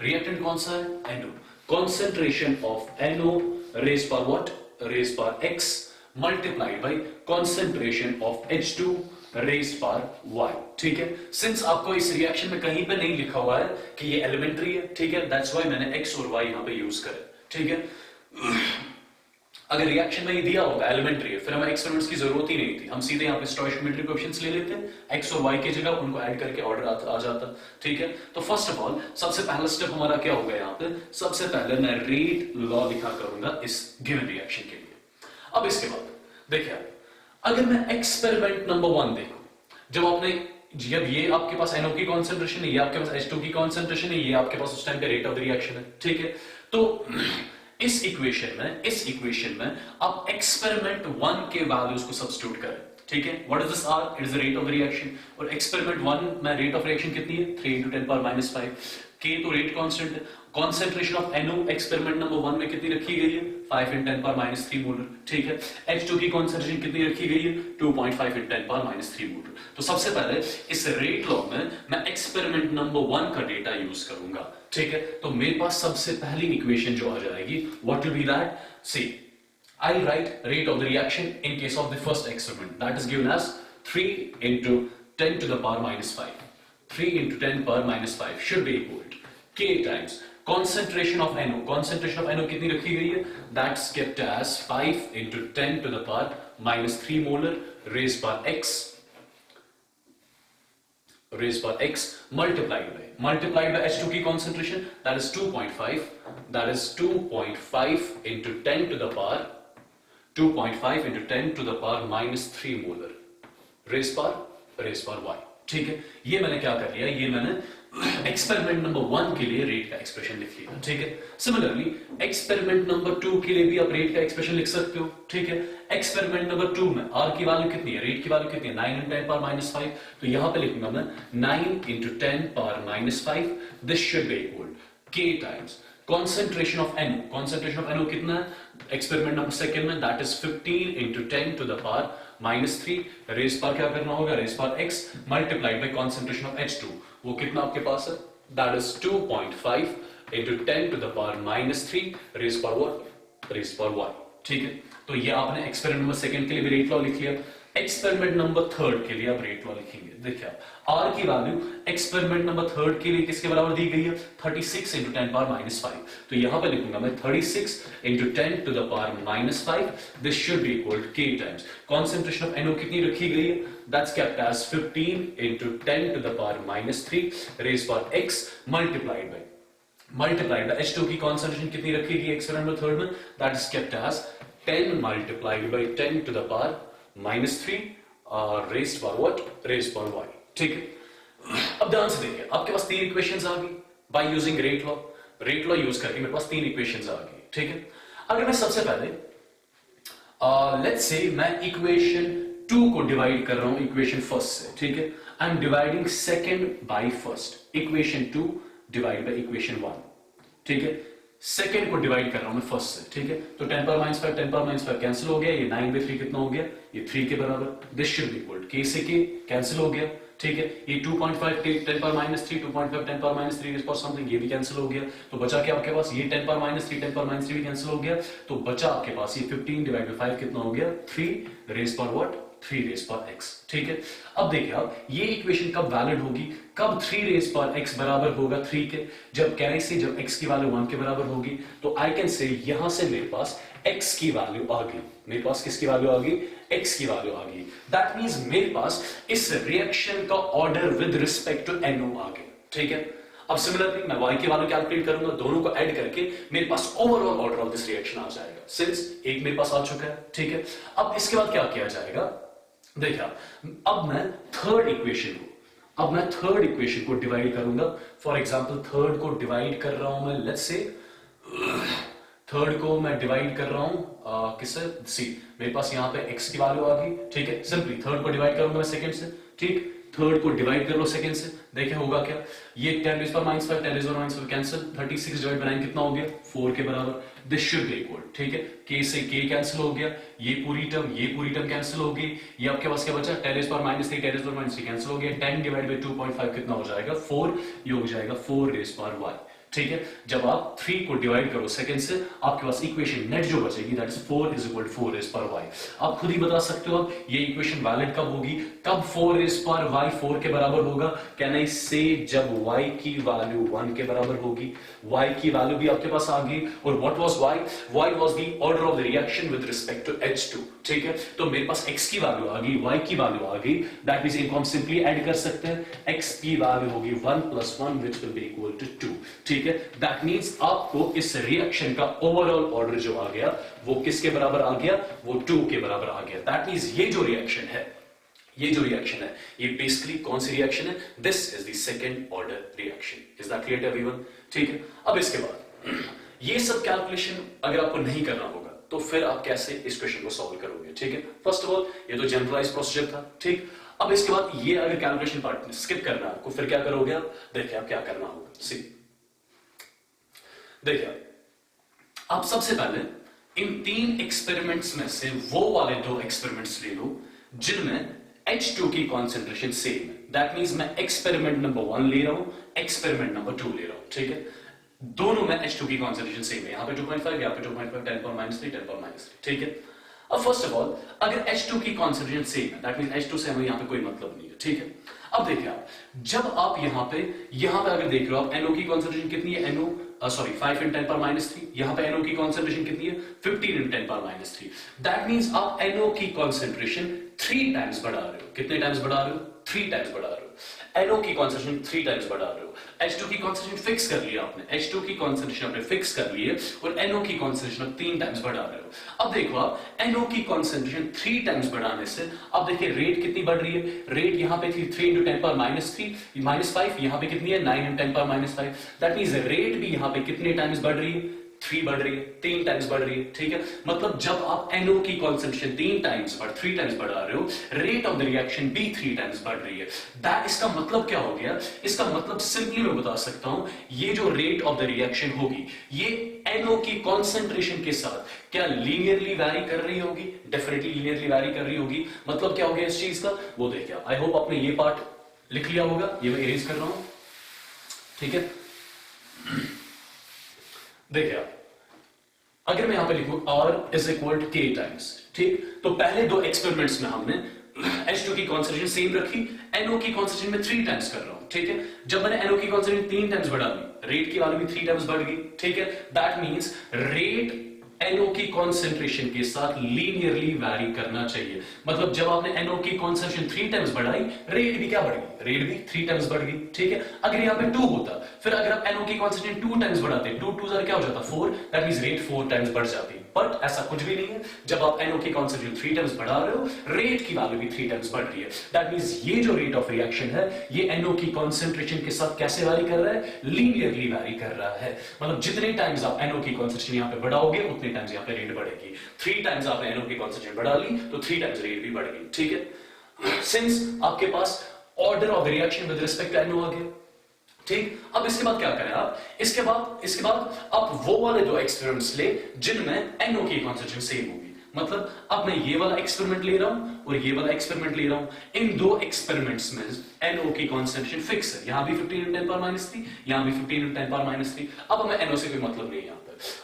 Speaker 1: reactant कौन सा है? NO, concentration of NO raise power what? Raise power x multiplied by concentration of H2 raise power y। ठीक है, since आपको इस reaction में कहीं पे नहीं लिखा हुआ है कि ये एलिमेंट्री है, ठीक है, दैट्स व्हाई मैंने x और y यहां पे यूज करे। ठीक है, अगर रिएक्शन में ही दिया होता एलिमेंट्री है फिर हमें एक्सपेरिमेंट्स की जरूरत ही नहीं थी, हम सीधे यहाँ पे स्टोइकियोमेट्रिक कोएफिशिएंट्स ले लेते हैं, x और y की जगह उनको ऐड करके ऑर्डर आ जाता। ठीक है, तो फर्स्ट ऑफ ऑल सबसे पहला स्टेप हमारा क्या होगा? यहाँ पे सबसे पहले मैं रेट लॉ लिखा करूंगा इस गिवन रिएक्शन के लिए। अब इसके बाद देखिए, अगर मैं एक्सपेरिमेंट नंबर 1 देखूं, जब ये आपके पास NO की कॉन्सेंट्रेशन है, ये आपके पास H2 की कॉन्सेंट्रेशन है, ये आपके पास उस टाइम पे रेट ऑफ द रिएक्शन है। ठीक है, तो इस इक्वेशन में आप एक्सपेरिमेंट 1 के वैल्यूज को सब्स्टिट्यूट करें। ठीक है, what is this R? It is the rate of the reaction और एक्सपेरिमेंट 1 में रेट ऑफ रिएक्शन कितनी है? 3 × 10⁻⁵ K तो रेट कांस्टेंट है। Concentration of NO experiment number 1 में कितनी रखी गई है? 5 × 10⁻³ मोलर। ठीक है, H2 की कॉन्सेंट्रेशन कितनी रखी गई है? 2.5 × 10⁻³ मोलर। तो सबसे पहले इस रेट लॉ में मैं एक्सपेरिमेंट नंबर 1 का डेटा यूज करूंगा। ठीक है, तो मेरे पास सबसे पहली इक्वेशन जो आ जाएगी what will be that? See I write rate of the reaction in case of the first experiment, that is given as 3 × 10⁻⁵. 3 × 10⁻⁵ should be equal to K times concentration of NO. Concentration of NO कितनी रखी गई है? That's kept as 5 × 10⁻³ molar raised by x multiplied by H2 की concentration, that is 2.5. That is 2.5 × 10⁻³ molar raised by y। ठीक है, ये मैंने क्या कर लिया? ये मैंने एक्सपेरिमेंट नंबर 1 के लिए रेट का एक्सप्रेशन लिख लिया। ठीक है, सिमिलरली एक्सपेरिमेंट नंबर 2 के लिए भी आप रेट का एक्सप्रेशन लिख सकते हो। ठीक है, एक्सपेरिमेंट नंबर 2 में R की वैल्यू कितनी है? रेट की वैल्यू कितनी है? 9 × 10⁻⁵, तो यहां पे लिखूंगा मैं 9 × 10⁻⁵, this should be equal K times concentration of NO। concentration of NO कितना है एक्सपेरिमेंट नंबर 2 में? दैट इज 15 × 10⁻³ रेज पावर क्या करना होगा? Raise power x multiplied by concentration of H2, वो कितना आपके पास है? That is 2.5 × 10⁻³ raise power y। ठीक है, तो तो ये आपने एक्सपेरिमेंट नंबर सेकंड के लिए भी रेट लॉ लिख लिया, एक्सपेरिमेंट नंबर थर्ड के लिए आप रेट लॉ लिखेंगे। देखिए आप आर की वैल्यू एक्सपेरिमेंट नंबर थर्ड के लिए किसके बराबर दी गई है, 36 इंटू 10 पावर माइनस 5। तो यहां पे लिखूंगा मैं 36 into 10 to the power minus 5, this should be equal to k times concentration of NO कितनी रखी गई है, that's kept as 15 into 10 to the power minus 3 raise power x multiplied by H2 की कॉन्सेंट्रेशन कितनी रखी गई एक्सपेरिमेंट नंबर थर्ड में, that is kept as 10 multiplied by 10 to the power minus 3 raised power what, raised power y। ठीक है, अब ध्यान से देखिए आपके पास तीन इक्वेशंस आ गई by using rate law use करके मेरे पास तीन इक्वेशंस आ गई। ठीक है, अगर मैं सबसे पहले लेट्स से मैं इक्वेशन 2 को डिवाइड कर रहा हूं इक्वेशन फर्स्ट से। ठीक है, I am dividing second by first, equation 2 divide by equation 1। ठीक है, सेकंड को डिवाइड कर रहा हूं मैं फर्स्ट से। ठीक है, तो 10 power minus 5 10 power minus 5 cancel हो गया, ये 9 बाय 3 कितना हो गया, ये 3 के बराबर, this should be equal k से k कैंसिल हो गया। ठीक है, ये 2.5 10 power minus 3 2.5 10 power minus 3 for something, ये भी कैंसिल हो गया। तो बचा क्या आपके पास, ये 10 पावर माइनस 3 10 पावर माइनस 3 भी कैंसिल हो गया। तो बचा आपके पास ये 15 डिवाइड बाय 5 कितना हो गया, 3 raise power what, 3 raise power x। ठीक है, अब देखिए आप ये इक्वेशन कब वैलिड होगी, कब 3 रेज पावर x बराबर होगा 3 के, जब क्या से जब x की वैल्यू 1 के बराबर होगी। तो आई कैन से यहां से मेरे पास x की वैल्यू आ गई, मेरे पास किसकी वैल्यू आ गई, x की वैल्यू आ गई। दैट मींस मेरे पास इस रिएक्शन का order with respect to NO आ गया। ठीक है, अब सिमिलरली मैं y की वैल्यू कैलकुलेट करूंगा, दोनों को ऐड करके मेरे पास overall order of this reaction आ जाएगा, सिंस एक मेरे पास आ चुका है। ठीक है, अब इसके बाद क्या किया जाएगा, देखिए अब मैं थर्ड इक्वेशन को डिवाइड करूंगा। फॉर एग्जांपल थर्ड को डिवाइड कर रहा हूं मैं, लेट्स से थर्ड को मैं डिवाइड कर रहा हूं किससे, सी, मेरे पास यहां पे x की वैल्यू आ गई। ठीक है, सिंपली थर्ड को डिवाइड करूंगा मैं सेकंड से। ठीक, थर्ड को डिवाइड कर लो सेकंड से, देखिए होगा क्या, ये 10 rays power minus 5 10 rays power minus 5 cancel, 36 divide by 9 कितना हो गया, 4 के बराबर, दिस शुड बी इक्वल। ठीक है, k से k कैंसिल हो गया, ये पूरी टर्म कैंसिल हो गई, ये आपके पास क्या बचा, 10 rays power minus 3 10 rays power minus 3 cancel हो गया, 10 डिवाइड बाय 2.5 कितना हो जाएगा, 4, ये हो जाएगा 4 रेज़ पावर y। ठीक है, जब आप 3 को डिवाइड करो सेकंड से, आपके पास इक्वेशन नेट जो बचेगी that is 4 is equal to 4 raise power y। आप खुद ही बता सकते हो अब ये इक्वेशन वैलिड कब होगी, कब 4 रेज़ पावर y 4 के बराबर होगा, कैन आई से जब y की वैल्यू 1 के बराबर होगी। y की वैल्यू भी आपके पास आ गई, और what was y was the order of the reaction with respect to H2। ठीक है, तो मेरे पास x की वैल्यू आ गई, y की वैल्यू आ गई, दैट मींस इनको हम सिंपली ऐड कर सकते हैं, x की वैल्यू होगी 1 + 1 which will be equal to 2। ठीक है, दैट मींस आपको इस रिएक्शन का ओवरऑल ऑर्डर जो आ गया वो किसके बराबर आ गया, वो 2 के बराबर आ गया। दैट मींस ये जो रिएक्शन है ये बेसिकली कौन सी रिएक्शन है, this is the second order reaction. Is that clear everyone. ठीक है, अब इसके बाद ये सब कैलकुलेशन अगर आपको नहीं करना होगा तो फिर आप कैसे इस क्वेश्चन को सॉल्व करोगे। ठीक है, फर्स्ट ऑफ ऑल ये तो जनरलाइज प्रोसीजर था। ठीक, अब इसके बाद ये अगर कैलकुलेशन पार्ट स्किप करना है आपको, फिर क्या करोगे आप, देखिए आप क्या करना होगा। सी, देखिए आप सबसे पहले इन 3 एक्सपेरिमेंट्स में से वो वाले 2 एक्सपेरिमेंट्स ले लो जिनमें H2 की कॉन्सेंट्रेशन सेम है। दैट मींस मैं एक्सपेरिमेंट नंबर 1 ले रहा हूं, एक्सपेरिमेंट नंबर 2 ले रहा हूं। ठीक है, दोनों में H2 की कॉन्सेंट्रेशन सेम है, यहां पे 2.5 यहां पे 2.5 10 पावर माइनस 3 10 पावर माइनस 3। ठीक है, अब फर्स्ट ऑफ ऑल अगर H2 की कॉन्सेंट्रेशन सेम है दैट मींस H2 से हमें यहां पे कोई मतलब नहीं है। ठीक है, अब देखिए आप जब आप यहां पे अगर देख रहे हो आप NO की कॉन्सेंट्रेशन कितनी है, NO 5 × 10 पावर माइनस 3, यहां पे NO की कॉन्सेंट्रेशन कितनी है 15 × 10 पावर माइनस 3। दैट मींस आप NO की कॉन्सेंट्रेशन 3 टाइम्स बढ़ा रहे हो। कितने टाइम्स बढ़ा रहे हो, 3 टाइम्स बढ़ा रहे हो। NO की कॉन्सेंट्रेशन 3 टाइम्स बढ़ा रहे हो। H2 की कॉन्सेंट्रेशन फिक्स कर लिया आपने, H2 की कॉन्सेंट्रेशन आपने फिक्स कर ली है, और NO की कॉन्सेंट्रेशन आप 3 टाइम्स बढ़ा रहे हो। अब देखो आप NO की कॉन्सेंट्रेशन 3 टाइम्स बढ़ाने से अब देखिए रेट कितनी बढ़ रही है, रेट यहां पे थी 3 × 10 पावर माइनस 3 माइनस 5, यहां पे कितनी है 9 × 10 power minus 5। That means rate भी यहां पे कितने टाइम्स बढ़ रही है, 3 बढ़ रही है, 3 टाइम्स बढ़ रही है। ठीक है, मतलब जब आप NO की कॉन्सेंट्रेशन 3 टाइम्स बढ़ा रहे हो, रेट ऑफ द रिएक्शन भी 3 टाइम्स बढ़ रही है। दैट इसका मतलब क्या हो गया, इसका मतलब सिंपली मैं बता सकता हूं, ये जो रेट ऑफ द रिएक्शन होगी ये NO की कॉन्सेंट्रेशन के साथ क्या लीनियरली वैरी कर रही होगी, डेफिनेटली लीनियरली वैरी कर रही होगी। मतलब क्या हो गया इस चीज का, वो देखिए आई होप आपने ये पार्ट लिख लिया होगा, ये मैं इरेज कर रहा हूं। ठीक है, देखिए आप अगर मैं यहां पे लिखूं R is equal to K times, ठीक, तो पहले दो एक्सपेरिमेंट्स में हमने H2 की कॉन्सेंट्रेशन सेम रखी, NO की कॉन्सेंट्रेशन में 3 टाइम्स कर रहा हूं, ठीक है। जब मैंने NO की कॉन्सेंट्रेशन 3 टाइम्स बढ़ा दी, रेट की वैल्यू भी 3 टाइम्स बढ़ गई, ठीक है। दैट मींस रेट NO की कॉन्सेंट्रेशन के साथ लीनियरली वैरी करना चाहिए। मतलब जब आपने NO की कॉन्सेंट्रेशन 3 टाइम्स बढ़ाई, रेट भी क्या बढ़ गई, रेट भी 3 टाइम्स बढ़ गई, ठीक है। अगर यहां पे 2 होता, फिर अगर आप NO की कॉन्सेंट्रेशन 2 टाइम्स बढ़ाते, 2 2 क्या हो जाता, 4, दैट मींस रेट 4 टाइम्स बढ़ जाती। बट ऐसा कुछ भी नहीं है, जब आप NO की कॉन्सेंट्रेशन 3 टाइम्स बढ़ा रहे हो, रेट की वैल्यू भी 3 टाइम्स बढ़ रही है। दैट मींस ये जो रेट ऑफ रिएक्शन है, ये NO की कॉन्सेंट्रेशन के साथ कैसे वैरी कर रहा है, लीनियरली वैरी कर रहा है। मतलब जितने टाइम्स आप NO की कॉन्सेंट्रेशन यहां पे बढ़ाओगे, उतने टाइम्स यहां पे रेट बढ़ेगी। 3 टाइम्स आपने NO की कॉन्सेंट्रेशन बढ़ा ली, तो 3 टाइम्स रेट भी बढ़ गई, ठीक है। सिंस आपके पास order of reaction with respect to NO आ गया, ठीक। अब इसके बाद क्या करें आप, इसके बाद आप वो वाले दो एक्सपेरिमेंट्स ले जिनमें NO की कॉन्सेंट्रेशन सेम होगी। मतलब अब मैं ये वाला एक्सपेरिमेंट ले रहा हूं और ये वाला एक्सपेरिमेंट ले रहा हूं, इन दो एक्सपेरिमेंट्स में NO की कॉन्सेंट्रेशन फिक्स है। यहां भी 15 × 10⁻³ यहां भी 15 × 10⁻³ अब हमें NO से कोई मतलब नहीं है यहां पर।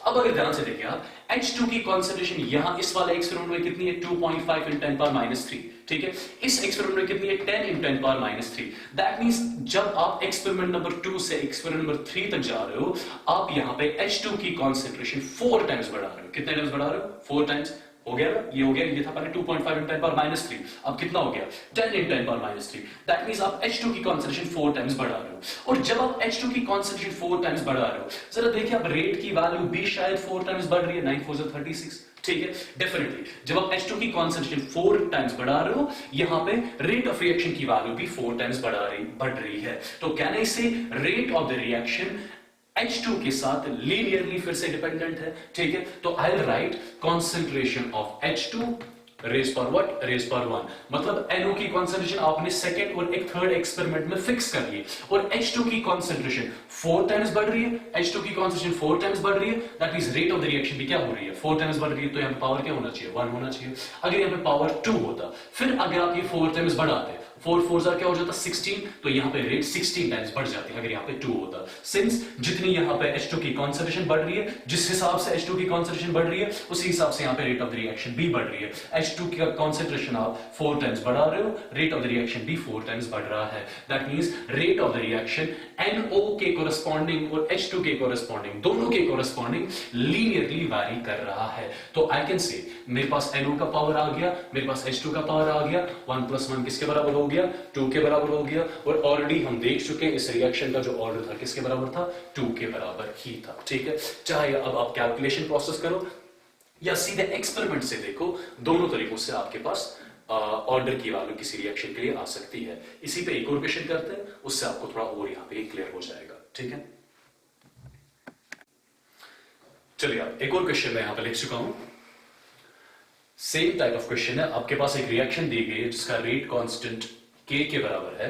Speaker 1: अब अगर ध्यान से देखिए आप, H2 की कॉन्सेंट्रेशन यहां इस वाले एक्सपेरिमेंट में कितनी है, 2.5 × 10⁻³, ठीक है। इस एक्सपेरिमेंट में कितनी है, 10 × 10⁻³। दैट मींस जब आप एक्सपेरिमेंट नंबर 2 से एक्सपेरिमेंट नंबर 3 तक जा रहे हो, आप यहां पे H2 की कॉन्सेंट्रेशन 4 टाइम्स बढ़ा रहे हो। कितने टाइम्स बढ़ा रहे हो, 4 टाइम्स। हो गया ना, ये हो गया, ये था पहले 2.5 × 10⁻³, अब कितना हो गया, 10 × 10⁻³। दैट मींस आप H2 की कॉन्सेंट्रेशन 4 टाइम्स बढ़ा रहे हो। और जब आप H2 की कॉन्सेंट्रेशन 4 टाइम्स बढ़ा रहे हो, जरा देखिए आप रेट की वैल्यू भी शायद 4 टाइम्स बढ़ रही है, 9 4 36, ठीक है। डेफिनेटली जब आप H2 की कॉन्सेंट्रेशन 4 टाइम्स बढ़ा रहे हो, यहां पे रेट ऑफ रिएक्शन की वैल्यू भी 4 टाइम्स बढ़ रही है। तो कहने से rate of the reaction H2 के साथ लीनियरली फिर से डिपेंडेंट है, ठीक है। तो I will write concentration of H2 raise पर व्हाट, रेज पर 1। मतलब NO की कॉन्सेंट्रेशन आपने सेकंड और एक थर्ड एक्सपेरिमेंट में फिक्स कर ली और H2 की कॉन्सेंट्रेशन 4 टाइम्स बढ़ रही है, H2 की कॉन्सेंट्रेशन 4 टाइम्स बढ़ रही है, that means rate of the reaction भी क्या हो रही है, 4 टाइम्स बढ़ रही है। तो यहां पे पावर क्या होना चाहिए, 1 होना चाहिए। अगर यहां पे पावर 2 होता, फिर अगर आप ये 4 टाइम्स बढ़ाते, 4 4 क्या हो जाता, 16, तो यहां पे रेट 16 टाइम्स बढ़ जाती है अगर यहां पे 2 होता। सिंस जितनी यहां पे H2 की कॉन्सेंट्रेशन बढ़ रही है, जिस हिसाब से H2 की कॉन्सेंट्रेशन बढ़ रही है, उसी हिसाब से यहां पे रेट ऑफ द रिएक्शन भी बढ़ रही है। H2 की कॉन्सेंट्रेशन आप 4 टाइम्स बढ़ा रहे हो, रेट ऑफ द रिएक्शन भी 4 टाइम्स बढ़ रहा है। That means rate of the reaction NO के कोरेस्पॉन्डिंग और H2 के कोरेस्पॉन्डिंग, दोनों के कोरेस्पॉन्डिंग लीनियरली वैरी कर रहा है। तो आई कैन से मेरे पास NO का पावर आ गया, मेरे पास H2 का पावर आ गया, 1 + 1 किसके बराबर हो गया, 2 के बराबर हो गया। और ऑलरेडी हम देख चुके हैं इस रिएक्शन का जो ऑर्डर था किसके बराबर था, 2 के बराबर ही था, ठीक है। चाहे अब आप कैलकुलेशन प्रोसेस करो या सीधे एक्सपेरिमेंट से देखो, दोनों तरीकों से आपके पास ऑर्डर की वैल्यू किसी रिएक्शन के लिए आ सकती है। इसी पे एक और क्वेश्चन करते हैं, उससे आपको थोड़ा और यहां पे क्लियर हो जाएगा, ठीक है। चलिए आप एक और क्वेश्चन मैं यहां पे लिख चुका हूं। सेम टाइप ऑफ क्वेश्चन है, आपके पास एक रिएक्शन दी गई है जिसका रेट कांस्टेंट K के बराबर है,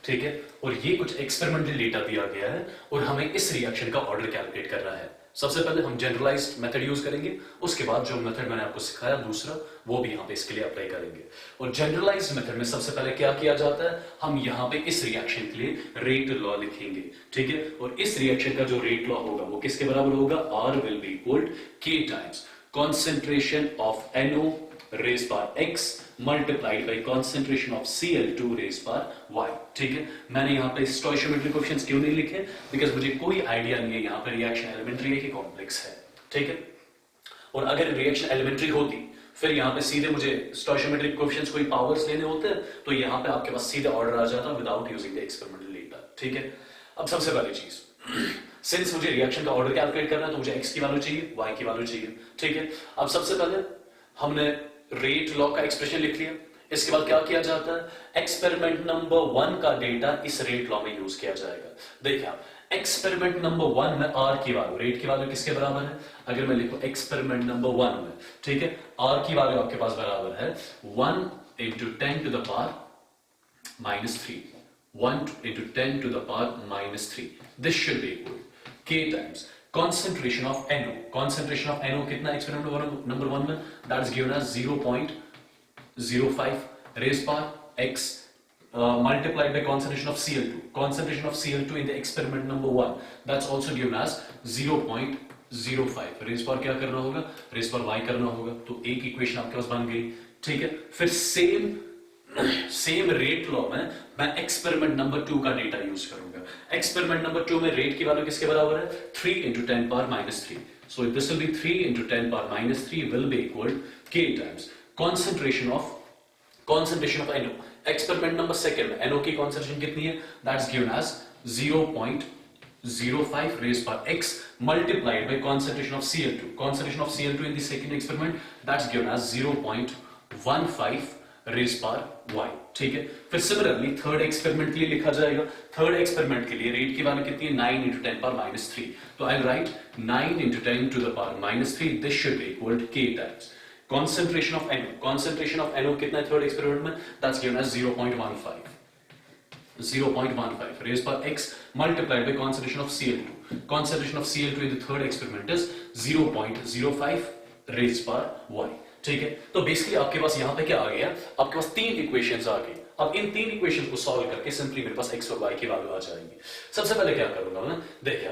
Speaker 1: ठीक है। और ये कुछ एक्सपेरिमेंटल डेटा दिया गया है और हमें इस रिएक्शन का ऑर्डर कैलकुलेट करना है। सबसे पहले हम जनरलाइज्ड मेथड यूज करेंगे, उसके बाद जो मेथड मैंने आपको सिखाया दूसरा, वो भी यहां पे इसके लिए अप्लाई करेंगे। और जनरलाइज्ड मेथड में सबसे पहले क्या किया जाता है, हम यहां पे इस रिएक्शन के लिए रेट लॉ लिखेंगे, ठीक है। और इस रिएक्शन का जो रेट लॉ होगा वो किसके बराबर होगा, R will be equal K times concentration of NO raised by X multiplied by concentration of Cl2 raised by Y, ठीक है। मैंने यहाँ पे स्टोइशियोमेट्रिक कोएफिशिएंट्स क्यों नहीं लिखे, बिकॉज मुझे कोई आइडिया नहीं है यहाँ पे रिएक्शन एलिमेंट्री है कि कॉम्प्लेक्स है, ठीक है। और अगर रिएक्शन एलिमेंट्री होती, फिर यहाँ पे सीधे मुझे स्टोइशियोमेट्रिक कोएफिशिएंट्स कोई पावर्स लेने होते, तो यहाँ पे आपके पास सीधे ऑर्डर आ जाता without using the experimental data, ठीक है। अब सबसे पहली चीज, सिंस मुझे रिएक्शन का ऑर्डर कैलकुलेट करना है, तो मुझे x की वैल्यू चाहिए, y की वैल्यू चाहिए, ठीक है। अब सबसे पहले हमने रेट लॉ का एक्सप्रेशन लिख लिया। इसके बाद क्या किया जाता है, एक्सपेरिमेंट नंबर 1 का डेटा इस रेट लॉ में यूज किया जाएगा। देखिए आप, एक्सपेरिमेंट नंबर 1 में R की वैल्यू, रेट की वैल्यू किसके बराबर है, अगर मैं लिखूं एक्सपेरिमेंट नंबर 1 में, ठीक है, R की वैल्यू आपके पास बराबर है 1 × 10⁻³ 1 × 10⁻³ this should be equal K times concentration of NO, concentration of NO कितना एक्सपेरिमेंट नंबर 1 में, that is given as 0.05 raised by X multiplied by concentration of Cl2, concentration of Cl2 in the experiment number 1, that's also given as 0.05 0.05 raise power क्या करना होगा, raise power y करना होगा, तो एक equation आपके पास बन गई। ठीक है, फिर सेम रेट लॉ में मैं एक्सपेरिमेंट नंबर 2 का डेटा यूज करूंगा। एक्सपेरिमेंट नंबर 2 में रेट की वैल्यू किसके बराबर है, 3 into 10 power minus 3। So this will be 3 into 10 power minus 3 will be equal k times concentration of NO। Experiment number second में NO की कॉन्सेंट्रेशन कितनी है, that's given as 0.05 raised by x multiplied by concentration of Cl2। Concentration of Cl2 in the second experiment that's given as 0.15 raised by y। ठीक है, फिर similarly third experiment के लिए लिखा जाएगा। थर्ड एक्सपेरिमेंट के लिए रेट की वैल्यू कितनी है, 9 into 10 power minus 3। तो आई right 9 into 10 to the power minus 3, this should be equal to k times concentration of NO। concentration of NO कितना है थर्ड एक्सपेरिमेंट में, that's given as 0.15 raised by x multiplied by concentration of Cl2। concentration of Cl2 in the third experiment is 0.05 raised by y। ठीक है, तो basically आपके पास यहां पे क्या आ गया, आपके पास तीन इक्वेशंस आ गई। अब इन तीन इक्वेशंस को सॉल्व करके सिंपली मेरे पास x और y की वैल्यू आ जाएगी। सबसे पहले क्या करूंगा मैं, देखिए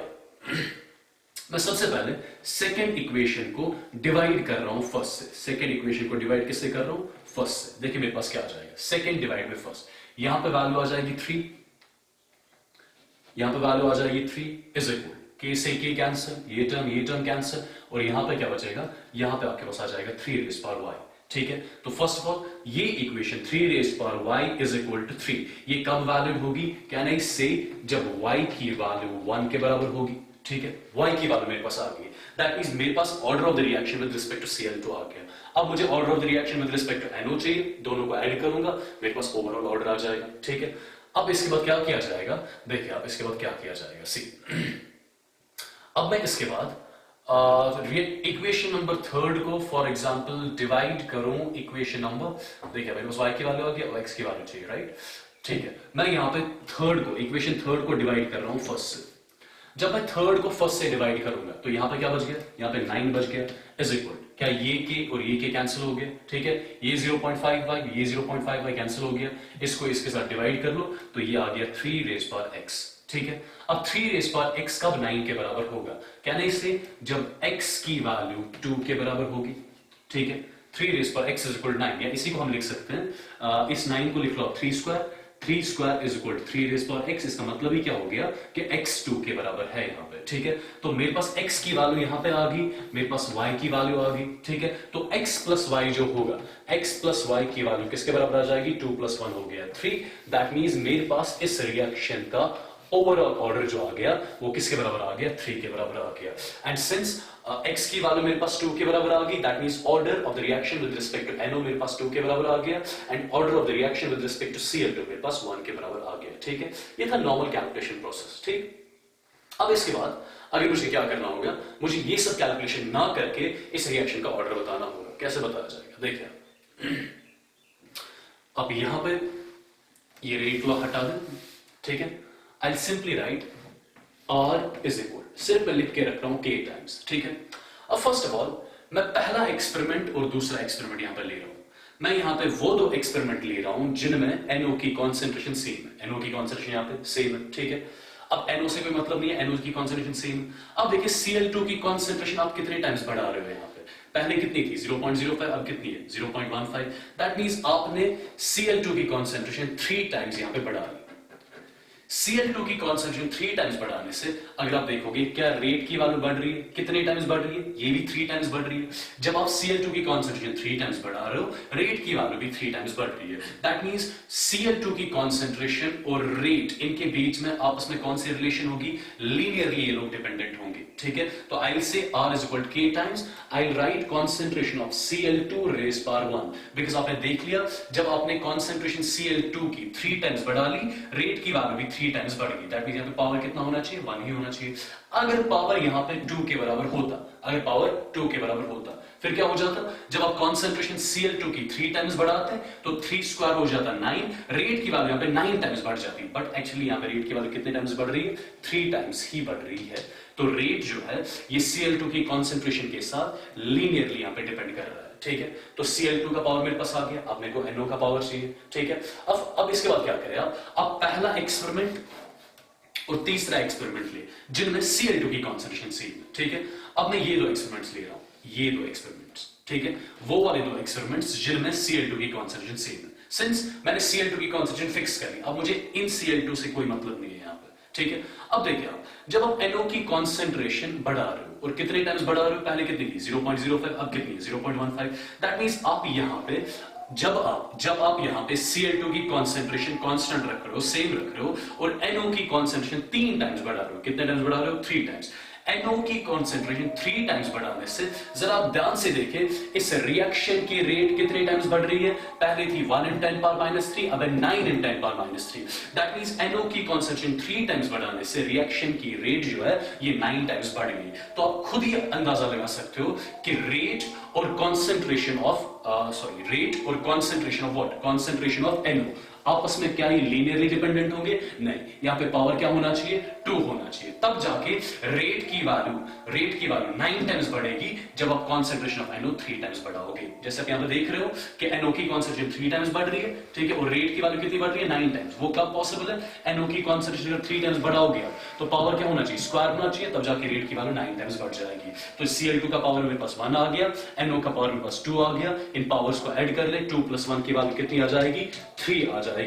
Speaker 1: मैं सबसे पहले सेकेंड इक्वेशन को डिवाइड कर रहा हूं फर्स्ट से। सेकेंड इक्वेशन को डिवाइड किससे कर रहा हूं, फर्स्ट से। देखिए मेरे पास क्या आ जाएगा, सेकेंड डिवाइड बाय फर्स्ट। यहां पे वैल्यू आ जाएगी 3, यहां पे वैल्यू आ जाएगी 3 इज इक्वल k से k कैंसिल, ये टर्म कैंसिल, और यहां पे क्या बचेगा, यहां पे आपके पास आ जाएगा 3 रेज़ पावर y। ठीक है, तो फर्स्ट ऑफ ऑल ये equation 3 raise power y is equal to 3 ये कब वैलिड होगी, कैन आई से, जब y की वैल्यू 1 के बराबर होगी। ठीक है, y की वैल्यू मेरे पास आ गई, दैट मींस मेरे पास order of the reaction with respect to Cl2 आ गया। अब मुझे order of the reaction with respect to NO चाहिए, दोनों को ऐड करूंगा, मेरे पास ओवरऑल ऑर्डर आ जाएगा। ठीक है, अब इसके बाद क्या किया जाएगा, देखिए अब इसके बाद क्या किया जाएगा, सी अब मैं इसके बाद इक्वेशन नंबर थर्ड को फॉर एग्जांपल डिवाइड करूं इक्वेशन नंबर, देखिए मेरे पास y की वैल्यू आ गई, x की वैल्यू चाहिए, राइट। ठीक है, मैं यहां पे इक्वेशन थर्ड को डिवाइड कर रहा हूं फर्स्ट से। जब मैं थर्ड को फर्स्ट से डिवाइड करूंगा तो यहां पे क्या बच गया, यहां पे 9 बच गया इज इक्वल, क्या ये के और ये के कैंसिल हो गया। ठीक है, ये 0.5y ये 0.5y कैंसिल हो गया, इसको इसके साथ डिवाइड कर लो तो ये आ गया 3 रेज़ पावर x। ठीक है, अब 3 रेज़ पावर x कब 9 के बराबर होगा, कहने से जब x की वैल्यू 2 के बराबर होगी। ठीक है, 3 raise power x is equal 9, या इसी को हम लिख सकते हैं, इस 9 को लिख लो 3 square is equal 3 raise power x। इसका मतलब ही क्या हो गया कि x 2 के बराबर है यहाँ पे। ठीक है, तो मेरे पास x की वैल्यू यहाँ पे आ गई, मेरे पास y की वैल्यू आ गई। ठीक है, तो x प्लस y जो होगा, x प्लस y की वैल्यू किसके बराबर आ जाएगी, 2 + 1 हो गया 3। दैट मींस मेरे पास इस रिएक्शन का ओवरऑल ऑर्डर जो आ गया वो किसके बराबर आ गया, 3 के बराबर आ गया। एंड सिंस x की वैल्यू मेरे पास 2 के बराबर आ गई, that means order of the reaction with respect to NO मेरे पास 2 के बराबर आ गया, and order of the reaction with respect to Cl2 मेरे पास 1 के बराबर आ गया। ठीक है, ये था नॉर्मल कैलकुलेशन प्रोसेस। ठीक, अब इसके बाद आगे मुझे क्या करना होगा, मुझे ये सब कैलकुलेशन ना करके इस रिएक्शन का ऑर्डर बताना होगा। कैसे बताया जाएगा, देखिए अब यहां पे ये रेट लॉ हटा दें। ठीक है, I'll simply write R is equal, सिर्फ मैं लिख के रख रहा हूं k टाइम्स। ठीक है, अब फर्स्ट ऑफ ऑल मैं पहला एक्सपेरिमेंट और दूसरा एक्सपेरिमेंट यहां पर ले रहा हूं। मैं यहां पे वो दो एक्सपेरिमेंट ले रहा हूं जिनमें NO की कॉन्सेंट्रेशन सेम है। NO की कॉन्सेंट्रेशन यहां पे सेम है। ठीक है, अब NO से कोई मतलब नहीं है, NO की कॉन्सेंट्रेशन सेम। अब देखिए Cl2 की कॉन्सेंट्रेशन आप कितने टाइम्स बढ़ा रहे हो यहां पे, पहले कितनी थी 0.05, अब कितनी है 0.15। दैट मींस आपने Cl2 की कॉन्सेंट्रेशन 3 टाइम्स यहां पे बढ़ा ली। Cl2 की कॉन्सेंट्रेशन 3 टाइम्स बढ़ाने से अगर आप देखोगे क्या रेट की वैल्यू बढ़ रही है, कितने टाइम्स बढ़ रही है, ये भी 3 टाइम्स बढ़ रही है। जब आप Cl2 की कॉन्सेंट्रेशन 3 टाइम्स बढ़ा रहे हो, रेट की वैल्यू भी 3 टाइम्स बढ़ रही है। दैट मींस Cl2 की कॉन्सेंट्रेशन और रेट इनके बीच में आपस में कौन सी रिलेशन होगी, लीनियरली ये लोग डिपेंडेंट होंगे। ठीक है, तो I will say R is equal to k times, I will write concentration of Cl2 raise power 1, because आपने देख लिया जब आपने कॉन्सेंट्रेशन Cl2 की 3 टाइम्स बढ़ा ली, रेट की वैल्यू भी 3 टाइम्स बढ़ गई। दैट मींस यहां पे पावर कितना होना चाहिए, 1 ही होना चाहिए। अगर पावर यहां पे 2 के बराबर होता, अगर पावर 2 के बराबर होता, फिर क्या हो जाता, जब आप कॉन्सेंट्रेशन Cl2 की 3 टाइम्स बढ़ाते तो 3 स्क्वायर हो जाता 9, रेट की वैल्यू यहां पे 9 टाइम्स बढ़ जाती। बट एक्चुअली यहां पे रेट की वैल्यू कितने टाइम्स बढ़ रही है, 3 टाइम्स ही बढ़ रही है। तो रेट जो है ये Cl2 की कॉन्सेंट्रेशन के साथ लीनियरली यहां पे डिपेंड कर रहा है। ठीक है, तो Cl2 का पावर मेरे पास आ गया, अब मेरे को NO का पावर चाहिए। ठीक है, अब इसके बाद क्या करें आप पहला एक्सपेरिमेंट और तीसरा एक्सपेरिमेंट ले जिनमें Cl2 की कॉन्सेंट्रेशन सेम है, ठीक है। अब मैं ये दो एक्सपेरिमेंट्स ले रहा हूं, ये दो एक्सपेरिमेंट्स, ठीक है, वो वाले दो एक्सपेरिमेंट्स जिनमें Cl2 की कॉन्सेंट्रेशन सेम है। सिंस मैंने Cl2 की कॉन्सेंट्रेशन फिक्स कर ली, अब मुझे इन Cl2 से कोई मतलब नहीं है यहां पर, ठीक है। अब देखिए आप जब आप NO की कॉन्सेंट्रेशन बढ़ा रहे हो और कितने टाइम्स बढ़ा रहे हो, पहले कितनी थी 0.05, अब कितनी है 0.15। दैट मींस आप यहां पे जब आप यहां पे Cl2 की कॉन्सेंट्रेशन कांस्टेंट रख रहे हो, सेम रख रहे हो, और NO की कॉन्सेंट्रेशन 3 टाइम्स बढ़ा रहे हो, कितने टाइम्स बढ़ा रहे हो 3 टाइम्स। NO की कॉन्सेंट्रेशन 3 टाइम्स बढ़ाने से जरा आप ध्यान से देखें इस रिएक्शन की रेट कितने टाइम्स बढ़ रही है, पहले थी 1 × 10⁻³ अब है 9 × 10⁻³। दैट मींस NO की कॉन्सेंट्रेशन 3 टाइम्स बढ़ाने से रिएक्शन की रेट जो है ये 9 टाइम्स बढ़ गई। तो आप खुद ही अंदाजा लगा सकते हो कि रेट और concentration of what, concentration of NO आपस में क्या ये लीनियरली डिपेंडेंट होंगे? नहीं, यहां पे पावर क्या होना चाहिए 2 होना चाहिए, तब जाके रेट की वैल्यू 9 टाइम्स बढ़ेगी जब आप कॉन्सेंट्रेशन ऑफ NO 3 टाइम्स बढ़ाओगे। जैसे आप यहां पे देख रहे हो कि NO की कॉन्सेंट्रेशन 3 टाइम्स बढ़ रही है, ठीक है, और रेट की वैल्यू कितनी बढ़ रही है 9 टाइम्स। वो कब पॉसिबल है? NO की कॉन्सेंट्रेशन अगर 3 टाइम्स बढ़ाओगे आप तो पावर क्या होना चाहिए, स्क्वायर होना चाहिए, तब जाके रेट की वैल्यू 9 टाइम्स बढ़ जाएगी। तो Cl2 का पावर मेरे पास 1 आ गया, NO का पावर मेरे पास 2 आ गया, इन पावर्स को ऐड कर ले, 2 + 1 की वैल्यू कितनी आ जाएगी 3 आ जाएगी।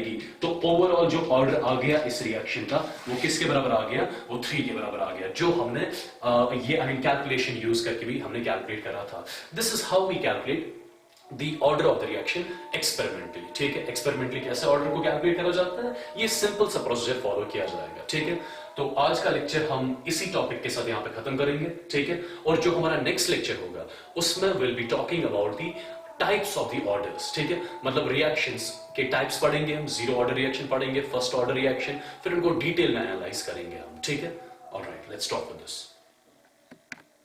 Speaker 1: तो ओवरऑल जो ऑर्डर आ गया इस रिएक्शन का वो किसके बराबर आ गया, वो 3 के बराबर आ गया, जो हमने ये कैलकुलेशन यूज करके भी हमने कैलकुलेट करा था। This is how we calculate the order of the reaction experimentally, ठीक है। एक्सपेरिमेंटली कैसे ऑर्डर को कैलकुलेट करा जाता है, ये सिंपल सा प्रोसीजर फॉलो किया जाएगा, ठीक है। तो आज का लेक्चर हम इसी टॉपिक के साथ यहाँ पे खत्म करेंगे, ठीक है। और जो हमारा नेक्स्ट लेक्चर होगा उसमें will be talking about the types of the orders, ठीक है, मतलब रिएक्शंस के टाइप्स पढ़ेंगे हम, 0 ऑर्डर रिएक्शन पढ़ेंगे, फर्स्ट ऑर्डर रिएक्शन, फिर उनको डिटेल में एनालाइज करेंगे हम, ठीक है। Alright, let's talk with this.